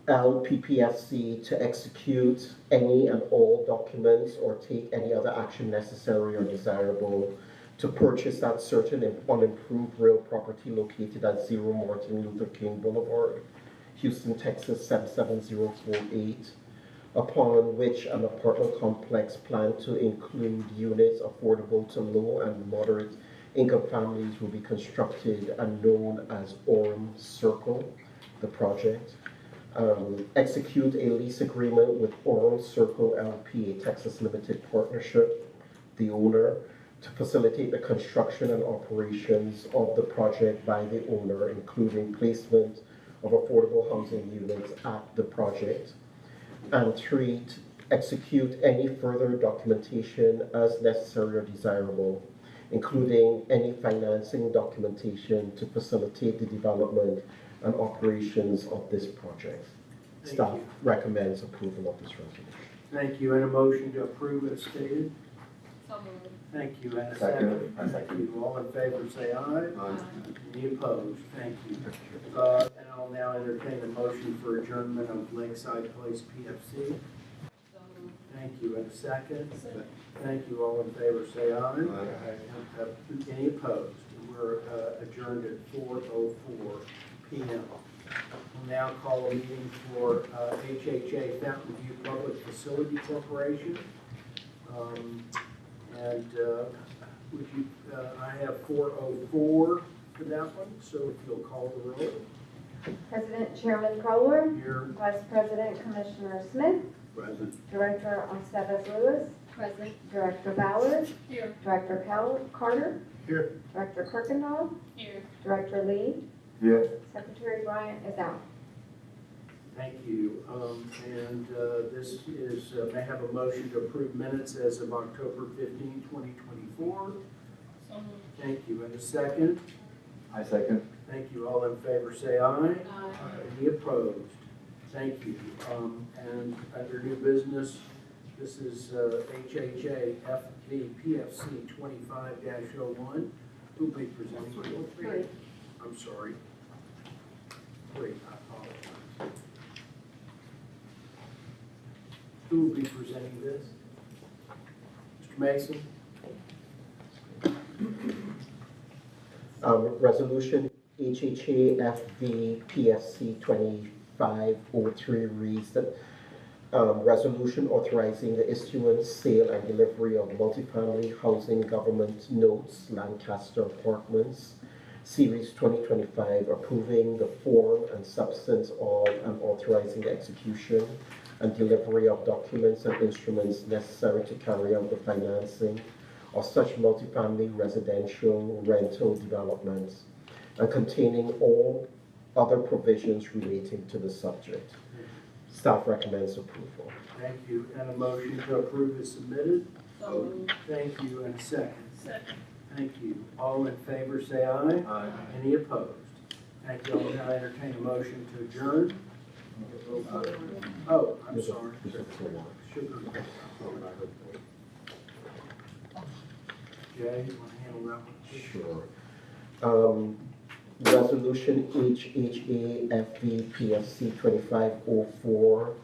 LPPFC to execute any and all documents or take any other action necessary or desirable to purchase that certain unimproved real property located at 0 Martin Luther King Boulevard, Houston, Texas 77048, upon which an apartment complex planned to include units affordable to low and moderate income families will be constructed and known as Orem Circle, the project. Execute a lease agreement with Orem Circle LP, a Texas Limited Partnership, the owner, to facilitate the construction and operations of the project by the owner, including placement of affordable housing units at the project. And 3, to execute any further documentation as necessary or desirable, including any financing documentation to facilitate the development and operations of this project. Staff recommends approval of this resolution. Thank you. And a motion to approve as stated. So moved. Thank you. And a Second. second. Thank you. All in favor say aye. Aye. Any opposed? Thank you. And I'll now entertain a motion for adjournment of Lakeside Place PFC. So moved. Thank you. And a second? Thank you. All in favor, say aye. Any opposed? We're adjourned at 4:04 p.m. We'll now call a meeting for HHA Fountain View Public Facility Corporation. Would you, I have 4:04 for that one, so if you'll call the roll. President Chairman Proler. Here. Vice President Commissioner Smith. Present. Director Onstevis Lewis. Present. Director Ballard. Here. Director Carter. Here. Director Kirkendall. Here. Director Lee. Yes. Secretary Bryant is out. Thank you. This is, may I have a motion to approve minutes as of October 15, 2024? Thank you. And a second? I second. Thank you. All in favor, say aye. Any opposed? Thank you. And under new business, this is HHA FV PFC 25-01. Who will be presenting? Three. I'm sorry. 3, I apologize. Who will be presenting this? Mr. Mason? Resolution HHA FV PSC 2503 reads that resolution authorizing the issuance, sale, and delivery of multifamily housing government notes, Lancaster Apartments, Series 2025, approving the form and substance of and authorizing the execution and delivery of documents and instruments necessary to carry out the financing of such multifamily residential rental developments, and containing all other provisions relating to the subject. Staff recommends approval. Thank you. And a motion to approve is submitted? Thank you. And a second? Second. Thank you. All in favor, say aye. Aye. Any opposed? Thank you. I'll now entertain a motion to adjourn. Oh, I'm sorry. Sugar. Jay, you want to handle that one? Sure. Resolution HHA FV PSC 2504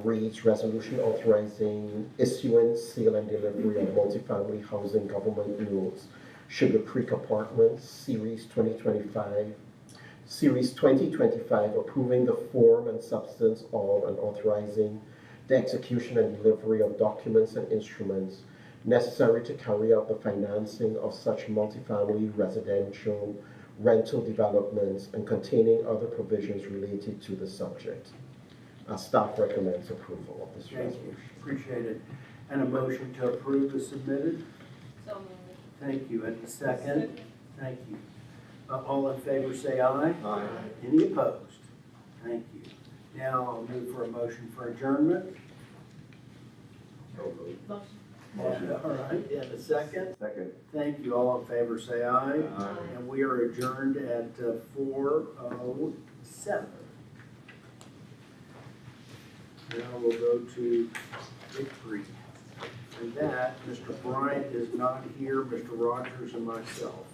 reads resolution authorizing issuance, sale, and delivery of multifamily housing government notes, Sugar Creek Apartments, Series 2025, approving the form and substance of and authorizing the execution and delivery of documents and instruments necessary to carry out the financing of such multifamily residential rental developments and containing other provisions related to the subject. Staff recommends approval of this Thank resolution. you. Appreciate it. And a motion to approve is submitted? So moved. Thank you. And a second? Thank you. All in favor, say aye. Aye. Any opposed? Thank you. Now I'll move for a motion for adjournment. Motion. All right, and a second? Second. Thank you. All in favor, say aye. Aye. And we are adjourned at 4:07. Now we'll go to Victory. And that, Mr. Bryant is not here, Mr. Rogers and myself.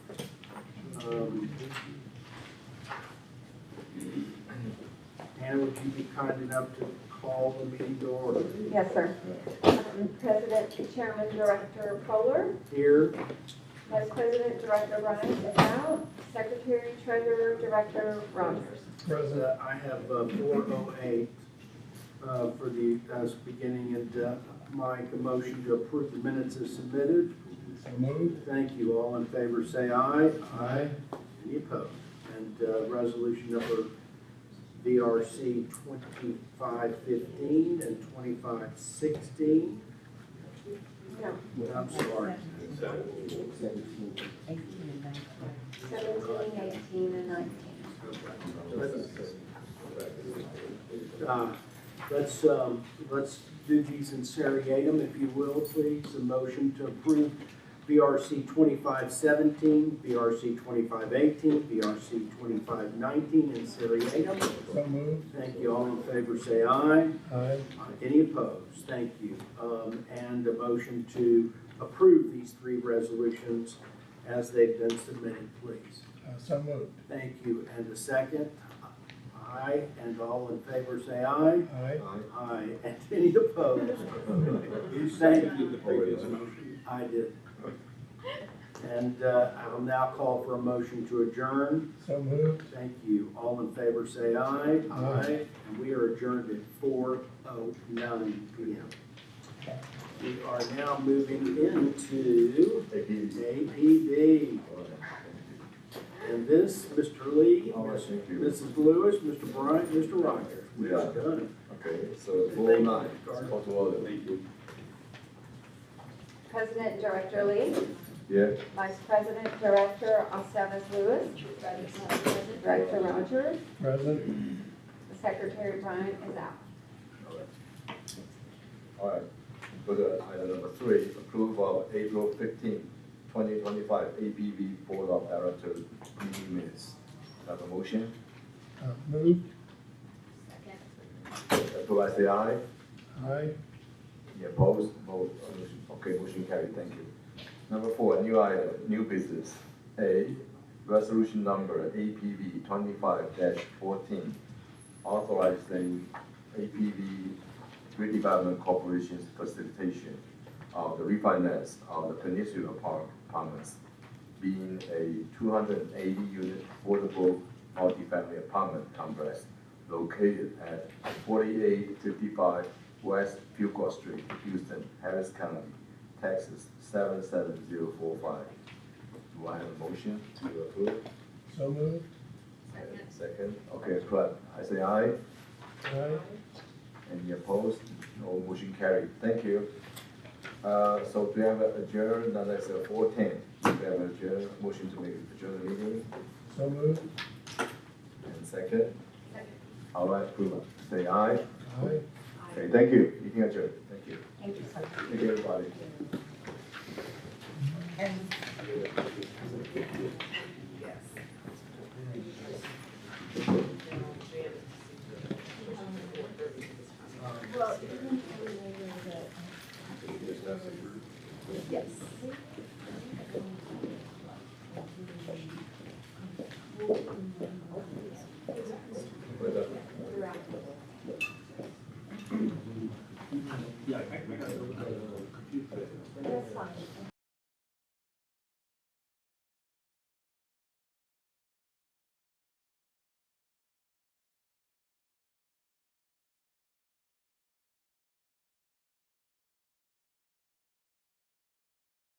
Hannah, would you be kind enough to call the meeting to order? Yes, sir. President, Chairman, Director Proler. Here. Vice President, Director Bryant is out. Secretary, Treasurer, Director Rogers. President, I have 4:08 for the beginning, and Mike, a motion to approve the minutes is submitted. So moved. Thank you. All in favor, say aye. Aye. Any opposed? And resolution number VRC 2515 and 2516. No, I'm sorry. 17, 18, and 19. Let's do these in seriatim, if you will, please. A motion to approve VRC 2517, VRC 2518, VRC 2519 in seriatim. So moved. Thank you. All in favor, say aye. Aye. Any opposed? Thank you. And a motion to approve these three resolutions as they've been submitted, please. So moved. Thank you. And a second? Aye, and all in favor say aye. Aye. Aye, and any opposed? Thank you. I did. And I will now call for a motion to adjourn. So moved. Thank you. All in favor say aye. Aye. And we are adjourned at 4:09 p.m. We are now moving into APB. And this, Mr. Lee, Mrs. Lewis, Mr. Bryant, Mr. Rogers. We are done. Okay, so 409, call to order. Thank you. President Director Lee, Yeah, Vice President Director Octavius Lewis, Director Rogers, Present. the Secretary Bryant is out. all right. Go to item number 3, approve of April 15, 2025 APB Board of Directors meeting minutes. Have a motion? Moved. Approve, I say aye. Aye. Any opposed? Vote. Okay, motion carried, thank you. Number 4, new item, new business. A, resolution number APB 25-14, authorizing APB Redevelopment Corporation's facilitation of the refinance of the Peninsula Park Apartments, being a 280-unit affordable multifamily apartment complex located at 4855 West Fuqua Street, Houston, Harris County, Texas 77045. Do I have a motion to approve? So moved. Second. Okay, approve. I say aye. Aye. Any opposed? No, motion carried. Thank you. So do you have adjourn? Now that's 4:10. Do you have adjourn? Motion to make adjourn the meeting? So moved. And second? All right, approve. Say aye. Aye. Okay, thank you. You can adjourn. Thank you. Thank you, sir. Thank you, everybody. Yes.